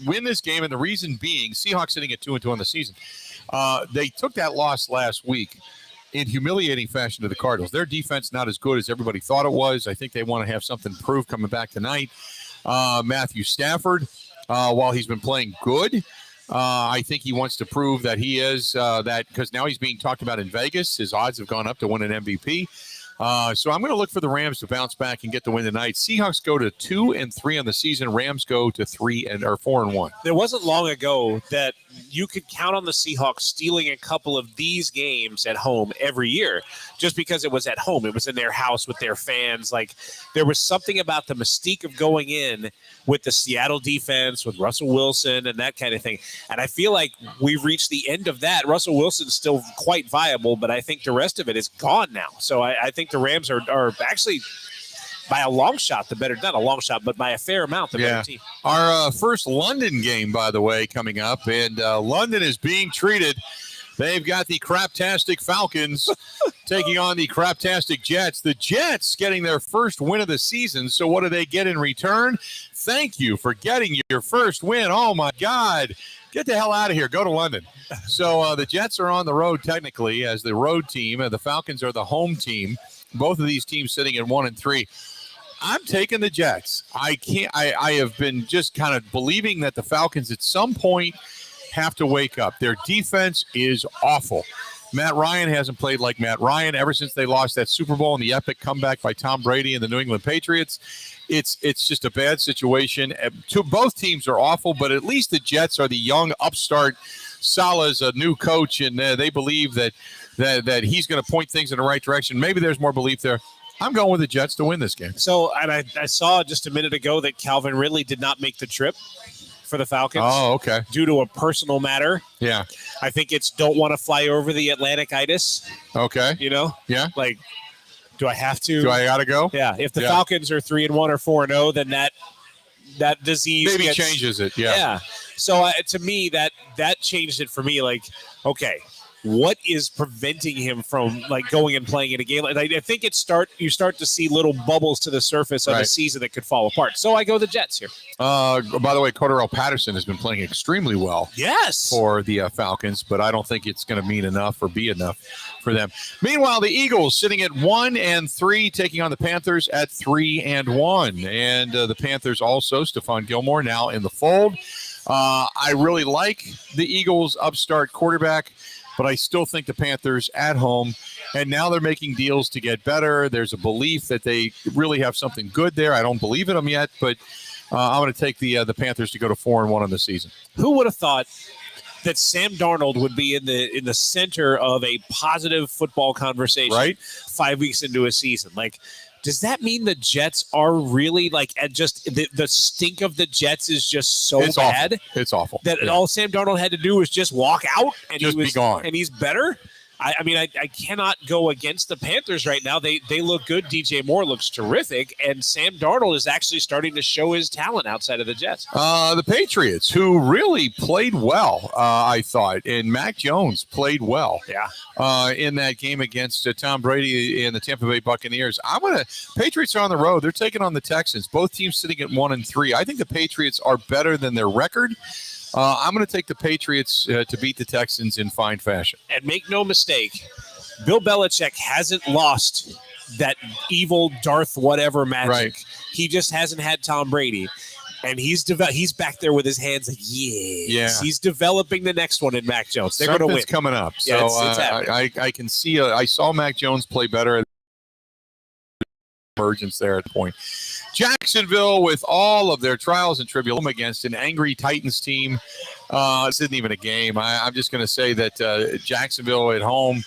win this game, and the reason being Seahawks sitting at 2-2 on the season. They took that loss last week in humiliating fashion to the Cardinals. Their defense not as good as everybody thought it was. I think they want to have something proved coming back tonight. Matthew Stafford, while he's been playing good, I think he wants to prove that he is that because now he's being talked about in Vegas. His odds have gone up to win an MVP. So I'm going to look for the Rams to bounce back and get the win tonight. Seahawks go to 2-3 on the season. Rams go to 4-1. There wasn't long ago that you could count on the Seahawks stealing a couple of these games at home every year, just because it was at home. It was in their house with their fans. Like there was something about the mystique of going in with the Seattle defense, with Russell Wilson and that kind of thing. And I feel like we've reached the end of that. Russell Wilson's still quite viable, but I think the rest of it is gone now. So I think the Rams are actually by a long shot the better, not a long shot, but by a fair amount the better team. Our first London game, by the way, coming up, and London is being treated. They've got the craptastic Falcons taking on the craptastic Jets. The Jets getting their first win of the season. So what do they get in return? Thank you for getting your first win. Oh, my God. Get the hell out of here. Go to London. So the Jets are on the road technically as the road team, and the Falcons are the home team. Both of these teams sitting at 1-3. I'm taking the Jets. I have been just kind of believing that the Falcons at some point have to wake up. Their defense is awful. Matt Ryan hasn't played like Matt Ryan ever since they lost that Super Bowl and the epic comeback by Tom Brady and the New England Patriots. It's just a bad situation. Both teams are awful, but at least the Jets are the young upstart. Salah's a new coach, and they believe that he's going to point things in the right direction. Maybe there's more belief there. I'm going with the Jets to win this game. So, and I saw just a minute ago that Calvin Ridley did not make the trip for the Falcons. Oh, okay. Due to a personal matter. Yeah. I think it's don't want to fly over the Atlantic-itis. Okay. You know? Yeah. Like, do I have to? Do I got to go? Yeah. If the Falcons are 3-1 or 4-0, then that disease maybe changes it. Yeah. Yeah. So to me, that changed it for me. Like, okay, what is preventing him from like going and playing in a game? I think you start to see little bubbles to the surface of a season that could fall apart. So I go the Jets here. By the way, Cordarrelle Patterson has been playing extremely well. Yes. For the Falcons, but I don't think it's going to mean enough or be enough for them. Meanwhile, the Eagles sitting at 1-3, taking on the Panthers at 3-1, and the Panthers also Stephon Gilmore now in the fold. I really like the Eagles' upstart quarterback, but I still think the Panthers at home, and now they're making deals to get better. There's a belief that they really have something good there. I don't believe in them yet, but I'm going to take the Panthers to go to 4-1 on the season. Who would have thought that Sam Darnold would be in the center of a positive football conversation, right? 5 weeks into a season? Like, does that mean the Jets are really like at just the stink of the Jets is just so bad? Awful. It's awful. That all Sam Darnold had to do was just walk out and just be gone. And he's better. I mean, I cannot go against the Panthers right now. They look good. DJ Moore looks terrific. And Sam Darnold is actually starting to show his talent outside of the Jets. The Patriots, who really played well, I thought, and Mac Jones played well in that game against Tom Brady and the Tampa Bay Buccaneers. Patriots are on the road. They're taking on the Texans. Both teams sitting at 1-3. I think the Patriots are better than their record. I'm going to take the Patriots to beat the Texans in fine fashion. And make no mistake, Bill Belichick hasn't lost that evil Darth whatever magic. Right. He just hasn't had Tom Brady. And he's back there with his hands like, yes. He's developing the next one in Mac Jones. They're going to win. Something's coming up. So it's happening. I can see I saw Mac Jones play better. Emergence there at the point. Jacksonville, with all of their trials and tribulations against an angry Titans team. This isn't even a game. I'm just going to say that Jacksonville at home,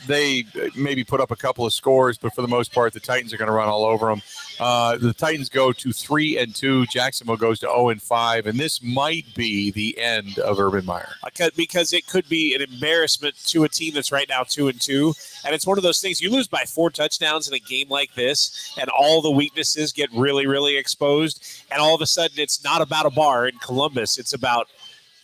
they maybe put up a couple of scores, but for the most part, the Titans are going to run all over them. The Titans go to 3-2. Jacksonville goes to 0-5, and this might be the end of Urban Meyer. Because it could be an embarrassment to a team that's right now 2-2, and it's one of those things. You lose by 4 touchdowns in a game like this, and all the weaknesses get really, really exposed, and all of a sudden, it's not about a bar in Columbus. It's about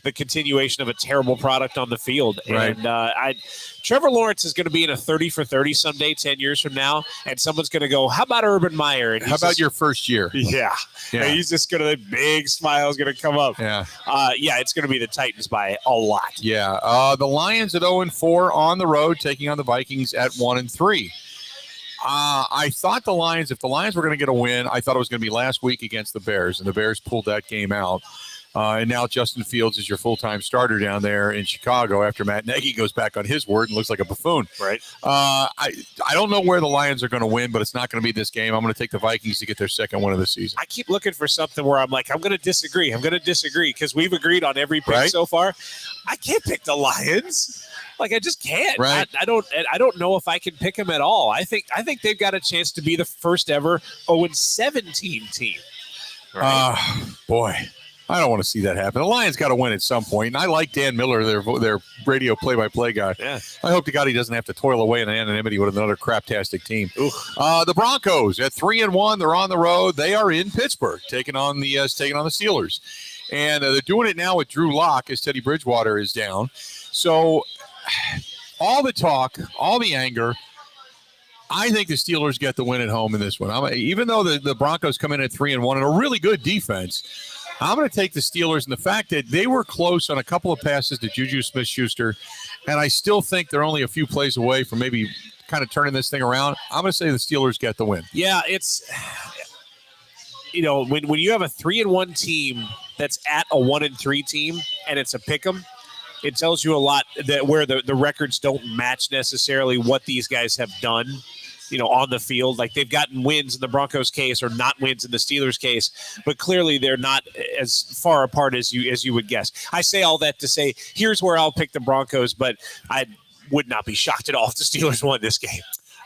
the continuation of a terrible product on the field. Right. And Trevor Lawrence is going to be in a 30 for 30 someday, 10 years from now, and someone's going to go, how about Urban Meyer? And how about your first year? Yeah. And he's just going to, the big smile is going to come up. Yeah. It's going to be the Titans by a lot. Yeah. The Lions at 0-4 on the road, taking on the Vikings at 1-3. I thought if the Lions were going to get a win, I thought it was going to be last week against the Bears, and the Bears pulled that game out. And now Justin Fields is your full-time starter down there in Chicago after Matt Nagy goes back on his word and looks like a buffoon. Right. I don't know where the Lions are going to win, but it's not going to be this game. I'm going to take the Vikings to get their second win of the season. I keep looking for something where I'm like, I'm going to disagree because we've agreed on every pick so far. I can't pick the Lions. Like, I just can't. Right. I don't know if I can pick them at all. I think they've got a chance to be the first ever 0-17 team. Right? Boy. I don't want to see that happen. The Lions got to win at some point. And I like Dan Miller, their radio play-by-play guy. Yeah. I hope to God he doesn't have to toil away in anonymity with another craptastic team. The Broncos at 3-1. They're on the road. They are in Pittsburgh, taking on the Steelers, and they're doing it now with Drew Lock as Teddy Bridgewater is down. So all the talk, all the anger. I think the Steelers get the win at home in this one. Even though the Broncos come in at 3-1 and a really good defense, I'm going to take the Steelers, and the fact that they were close on a couple of passes to Juju Smith-Schuster, and I still think they're only a few plays away from maybe kind of turning this thing around. I'm going to say the Steelers get the win. Yeah, it's, when you have a 3-1 team that's at a 1-3 team and it's a pick 'em, it tells you a lot that where the records don't match necessarily what these guys have done. On the field, like they've gotten wins in the Broncos case or not wins in the Steelers case, but clearly they're not as far apart as you would guess. I say all that to say, here's where I'll pick the Broncos, but I would not be shocked at all if the Steelers won this game.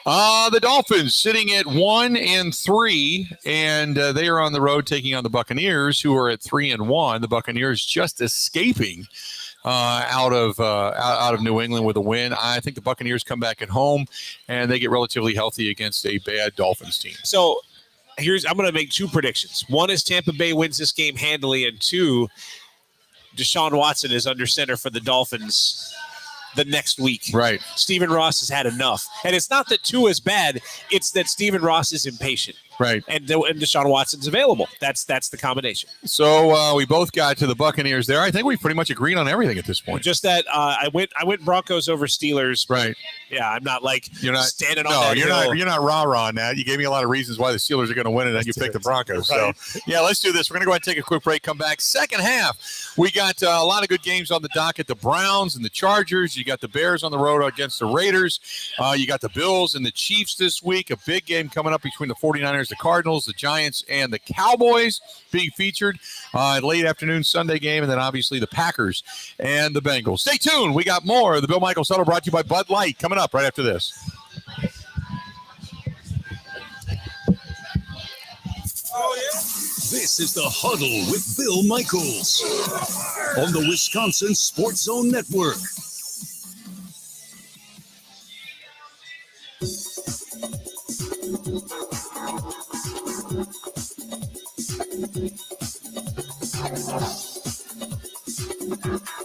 The Dolphins sitting at 1-3, and they are on the road taking on the Buccaneers, who are at 3-1. The Buccaneers just escaping out of New England with a win. I think the Buccaneers come back at home, and they get relatively healthy against a bad Dolphins team. So I'm going to make 2 predictions. One is Tampa Bay wins this game handily, and 2, Deshaun Watson is under center for the Dolphins the next week. Right. Stephen Ross has had enough. And it's not that Tua is bad. It's that Stephen Ross is impatient. Right. And Deshaun Watson's available. That's the combination. So we both got to the Buccaneers there. I think we pretty much agreed on everything at this point. Just that I went Broncos over Steelers. Right. Yeah, I'm not you're not standing on that hill. You're not rah-rah on that. You gave me a lot of reasons why the Steelers are going to win, and then you picked the Broncos. Right. So, yeah, let's do this. We're going to go ahead and take a quick break, come back. Second half, we got a lot of good games on the docket. The Browns and the Chargers. You got the Bears on the road against the Raiders. You got the Bills and the Chiefs this week. A big game coming up between the 49ers, the Cardinals, the Giants, and the Cowboys being featured. Late afternoon Sunday game, and then obviously the Packers and the Bengals. Stay tuned. We got more of the Bill Michaels Huddle brought to you by Bud Light coming up right after this. This is the Huddle with Bill Michaels on the Wisconsin Sports Zone Network.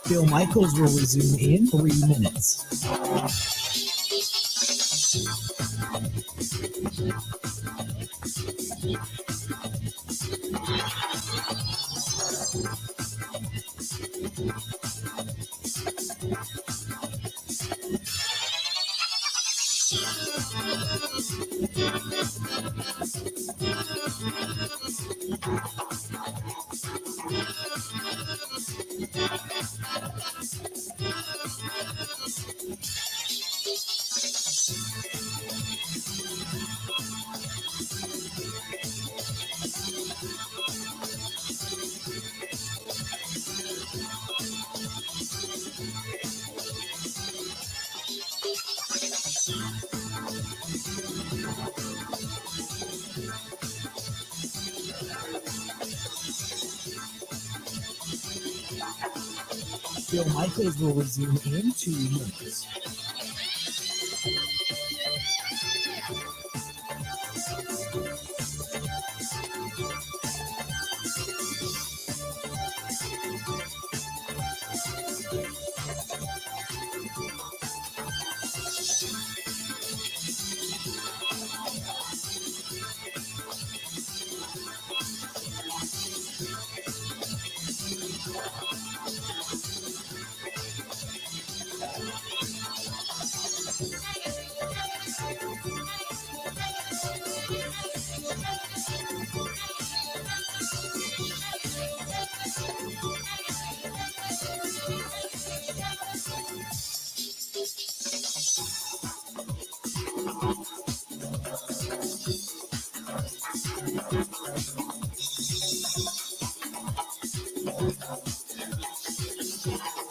Bill Michaels will resume in 3 minutes. Bill Michaels will resume in 2 minutes.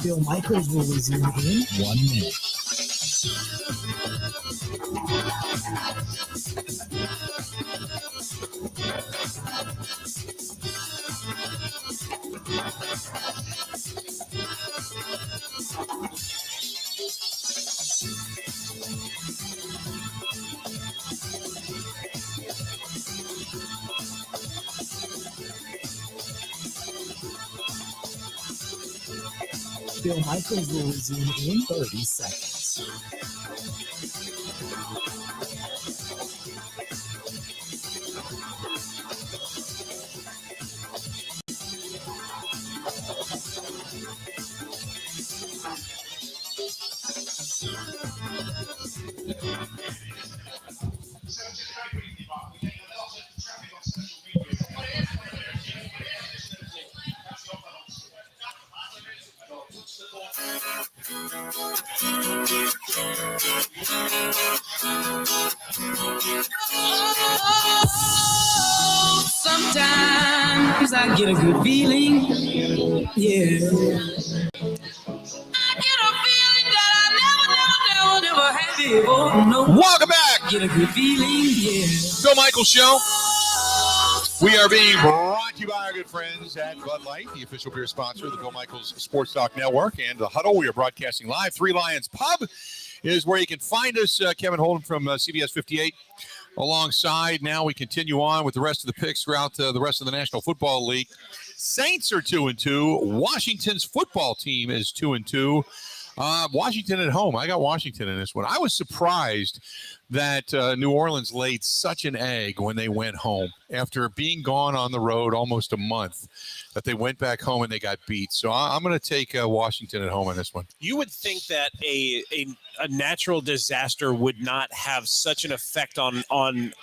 Bill Michaels will resume in 1 minute. Bill Michaels will resume in 30 seconds. Sometimes I get a good feeling, yeah. I get a feeling that I never had before. No, Welcome back. get a good feeling, yeah. Bill Michaels Show. We are being brought to you by our good friends at Bud Light, the official beer sponsor of the Bill Michaels Sports Talk Network and The Huddle. We are broadcasting live. Three Lions Pub is where you can find us. Kevin Holden from CBS 58 alongside. Now we continue on with the rest of the picks throughout the rest of the National Football League. Saints are 2-2. Washington's football team is 2-2. Washington at home. I got Washington in this one. I was surprised that New Orleans laid such an egg when they went home after being gone on the road almost a month, that they went back home and they got beat. So I'm going to take Washington at home on this one. You would think that a natural disaster would not have such an effect on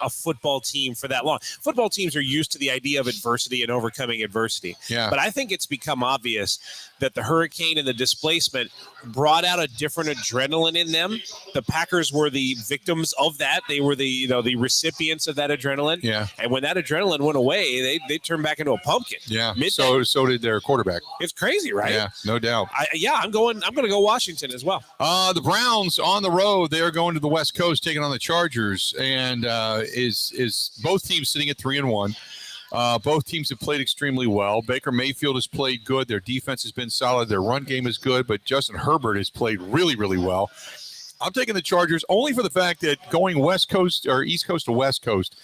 a football team for that long. Football teams are used to the idea of adversity and overcoming adversity. Yeah. But I think it's become obvious that the hurricane and the displacement brought out a different adrenaline in them. The Packers were the victims of that. They were the recipients of that adrenaline. Yeah. And when that adrenaline went away, they turned back into a pumpkin. Yeah. Midday. So did their quarterback. It's crazy, right? Yeah, no doubt. I'm going to go Washington as well. The Browns on the road, they are going to the West Coast, taking on the Chargers, and is both teams sitting at 3-1. Both teams have played extremely well. Baker Mayfield has played good. Their defense has been solid. Their run game is good, but Justin Herbert has played really, really well. I'm taking the Chargers only for the fact that going West Coast or East Coast to West Coast,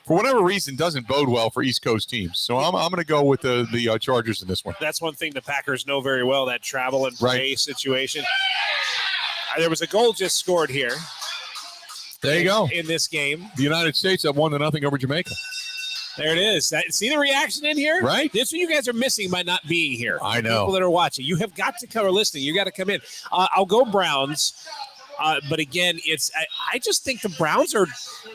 for whatever reason, doesn't bode well for East Coast teams. So I'm going to go with the Chargers in this one. That's one thing the Packers know very well, that travel and play situation. There was a goal just scored here. There you go. In this game. The United States have 1-0 over Jamaica. There it is. See the reaction in here? Right. This is what you guys are missing by not being here. I know. People that are watching. You have got to cover listening. You got to come in. I'll go Browns. But again, I just think the Browns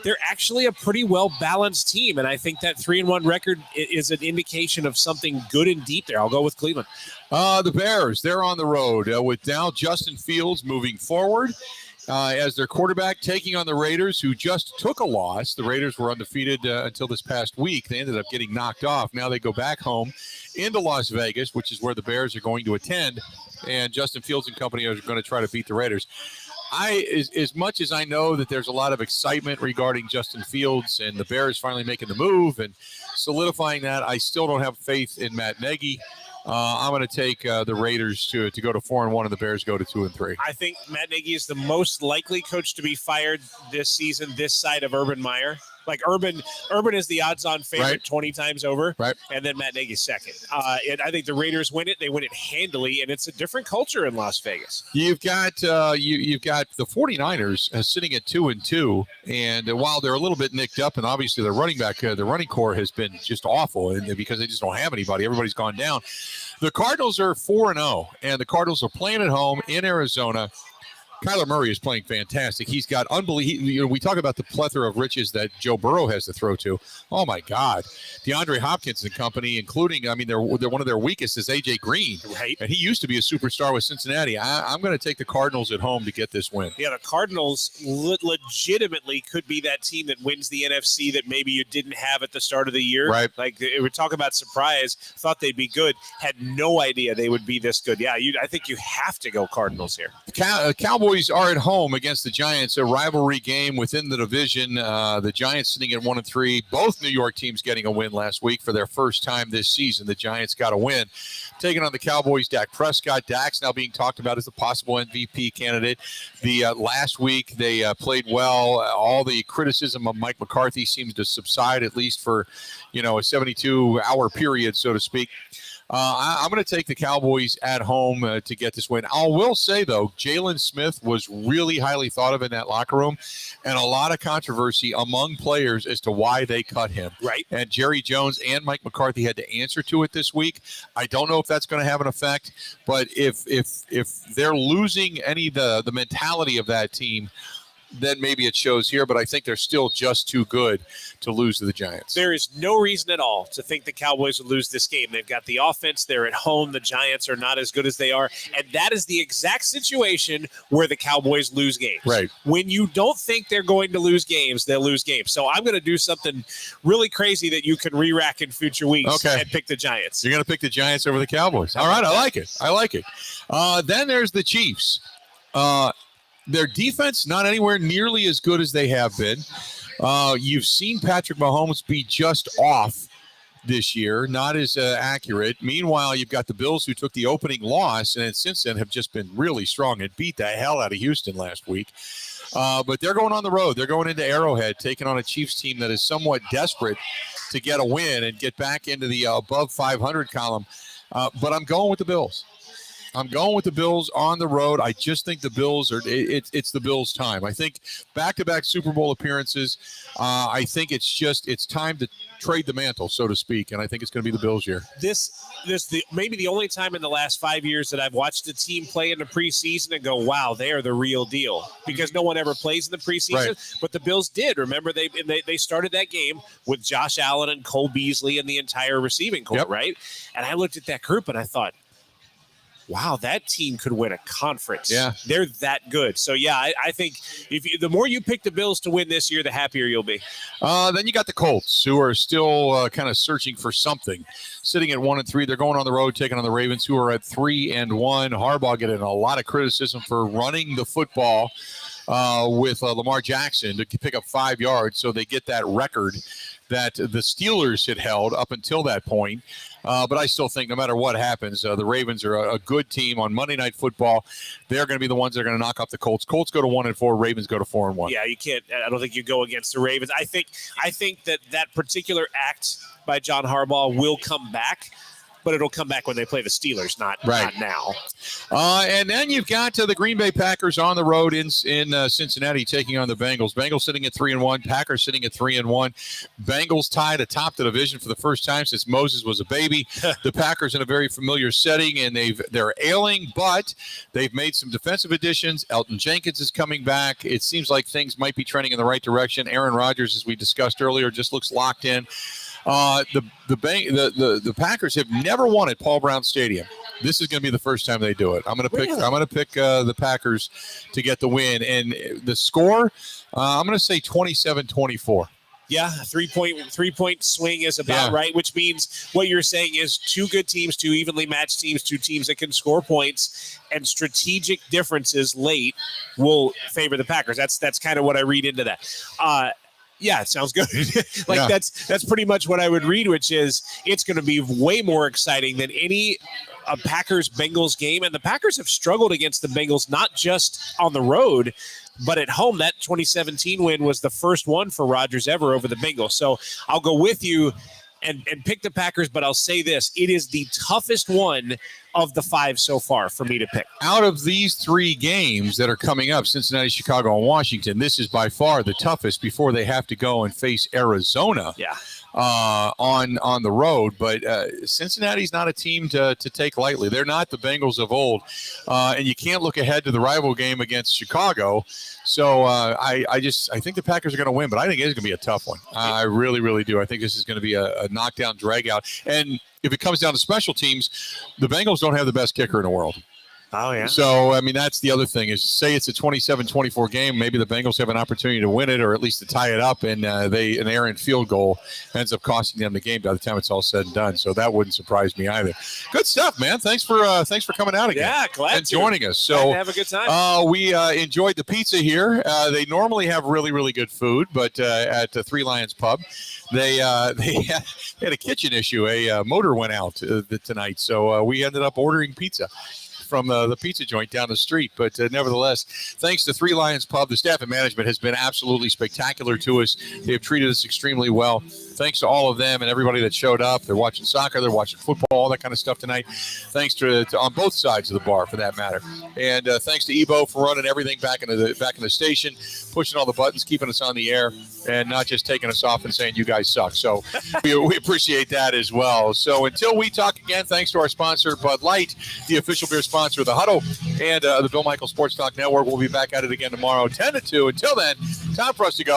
they're actually a pretty well-balanced team. And I think that 3-1 record is an indication of something good and deep there. I'll go with Cleveland. The Bears, they're on the road with now Justin Fields moving forward as their quarterback, taking on the Raiders, who just took a loss. The Raiders were undefeated until this past week. They ended up getting knocked off. Now they go back home into Las Vegas, which is where the Bears are going to attend. And Justin Fields and company are going to try to beat the Raiders. as much as I know that there's a lot of excitement regarding Justin Fields and the Bears finally making the move and solidifying that, I still don't have faith in Matt Nagy. I'm going to take the Raiders to go to 4-1 and the Bears go to 2-3. I think Matt Nagy is the most likely coach to be fired this season, this side of Urban Meyer. Like Urban is the odds-on favorite Right. 20 times over, Right. and then Matt Nagy's second. And I think the Raiders win it. They win it handily, and it's a different culture in Las Vegas. You've got you've got the 49ers sitting at 2-2, and while they're a little bit nicked up, and obviously their running back, the running core has been just awful, and because they just don't have anybody, everybody's gone down. The Cardinals are 4-0, and the Cardinals are playing at home in Arizona. Kyler Murray is playing fantastic. He's got unbelievable. We talk about the plethora of riches that Joe Burrow has to throw to. Oh my God, DeAndre Hopkins and company, including, I mean, they're one of their weakest is AJ Green, Right. and he used to be a superstar with Cincinnati. I'm going to take the Cardinals at home to get this win. Yeah, the Cardinals legitimately could be that team that wins the NFC that maybe you didn't have at the start of the year. Right. Like, we talk about surprise, thought they'd be good, had no idea they would be this good. Yeah, I think you have to go Cardinals here. Cowboys are at home against the Giants, a rivalry game within the division. The Giants sitting at 1-3. Both New York teams getting a win last week for their first time this season. The Giants got a win. Taking on the Cowboys, Dak Prescott. Dak's now being talked about as the possible MVP candidate. The last week they played well. All the criticism of Mike McCarthy seems to subside, at least for a 72-hour period, so to speak. I'm going to take the Cowboys at home to get this win. I will say, though, Jalen Smith was really highly thought of in that locker room, and a lot of controversy among players as to why they cut him. Right. And Jerry Jones and Mike McCarthy had to answer to it this week. I don't know if that's going to have an effect, but if they're losing any of the mentality of that team, then maybe it shows here, but I think they're still just too good to lose to the Giants. There is no reason at all to think the Cowboys would lose this game. They've got the offense. They're at home. The Giants are not as good as they are. And that is the exact situation where the Cowboys lose games. Right. When you don't think they're going to lose games, they'll lose games. So I'm going to do something really crazy that you can re-rack in future weeks and pick the Giants. You're going to pick the Giants over the Cowboys. All right, I like it. Then there's the Chiefs. Their defense, not anywhere nearly as good as they have been. You've seen Patrick Mahomes be just off this year, not as accurate. Meanwhile, you've got the Bills who took the opening loss and since then have just been really strong and beat the hell out of Houston last week. But they're going on the road. They're going into Arrowhead, taking on a Chiefs team that is somewhat desperate to get a win and get back into the above 500 column. But I'm going with the Bills. I'm going with the Bills on the road. I just think the Bills it's the Bills' time. I think back-to-back Super Bowl appearances. I think it's time to trade the mantle, so to speak, and I think it's going to be the Bills' year. This maybe the only time in the last 5 years that I've watched a team play in the preseason and go, wow, they are the real deal, because no one ever plays in the preseason. Right. But the Bills did. Remember, they started that game with Josh Allen and Cole Beasley and the entire receiving corps, right? And I looked at that group and I thought, wow, that team could win a conference. Yeah. They're that good. So, yeah, I think the more you pick the Bills to win this year, the happier you'll be. Then you got the Colts, who are still kind of searching for something. Sitting at 1-3, they're going on the road, taking on the Ravens, who are at 3-1. Harbaugh getting a lot of criticism for running the football with Lamar Jackson to pick up 5 yards, so they get that record that the Steelers had held up until that point. But I still think no matter what happens, the Ravens are a good team on Monday Night Football. They're going to be the ones that are going to knock off the Colts. Colts go to 1-4, Ravens go to 4-1. Yeah, you can't. I don't think you go against the Ravens. I think that particular act by John Harbaugh will come back, but it'll come back when they play the Steelers, not now. And then you've got the Green Bay Packers on the road in Cincinnati taking on the Bengals. Bengals sitting at 3-1, Packers sitting at 3-1. Bengals tied atop the division for the first time since Moses was a baby. The Packers in a very familiar setting, and they're ailing, but they've made some defensive additions. Elton Jenkins is coming back. It seems like things might be trending in the right direction. Aaron Rodgers, as we discussed earlier, just looks locked in. The Packers have never won at Paul Brown Stadium. This is going to be the first time they do it. I'm going to pick the Packers to get the win, and the score I'm going to say 27-24. Yeah, a three-point swing is about right, which means what you're saying is two good teams, two evenly matched teams, two teams that can score points, and strategic differences late will favor the Packers. That's kind of what I read into that. Yeah, it sounds good. That's pretty much what I would read, which is it's going to be way more exciting than any Packers-Bengals game. And the Packers have struggled against the Bengals, not just on the road, but at home. That 2017 win was the first one for Rodgers ever over the Bengals. So I'll go with you and pick the Packers, but I'll say this. It is the toughest one of the 5 so far for me to pick. Out of these 3 games that are coming up, Cincinnati, Chicago, and Washington, this is by far the toughest before they have to go and face Arizona. On the road. But Cincinnati's not a team to take lightly. They're not the Bengals of old. And you can't look ahead to the rival game against Chicago. So I think the Packers are going to win, but I think it's going to be a tough one. I really, really do. I think this is going to be a knockdown, drag out. And if it comes down to special teams, the Bengals don't have the best kicker in the world. Oh, yeah. So, I mean, that's the other thing is say it's a 27-24 game. Maybe the Bengals have an opportunity to win it or at least to tie it up, and an errant field goal ends up costing them the game by the time it's all said and done. So that wouldn't surprise me either. Good stuff, man. Thanks for coming out again. Yeah, glad and joining us. So glad to have a good time. We enjoyed the pizza here. They normally have really, really good food, but at the Three Lions Pub, they had a kitchen issue. A motor went out tonight, so we ended up ordering pizza from the pizza joint down the street. But nevertheless, thanks to Three Lions Pub, the staff and management has been absolutely spectacular to us. They have treated us extremely well. Thanks to all of them and everybody that showed up. They're watching soccer, they're watching football, all that kind of stuff tonight. Thanks to on both sides of the bar, for that matter. And thanks to Ebo for running everything back in the station, pushing all the buttons, keeping us on the air, and not just taking us off and saying you guys suck. So we appreciate that as well. So until we talk again, thanks to our sponsor, Bud Light, the official beer sponsor of the Huddle, and the Bill Michaels Sports Talk Network. We'll be back at it again tomorrow, 10 to 2. Until then, time for us to go.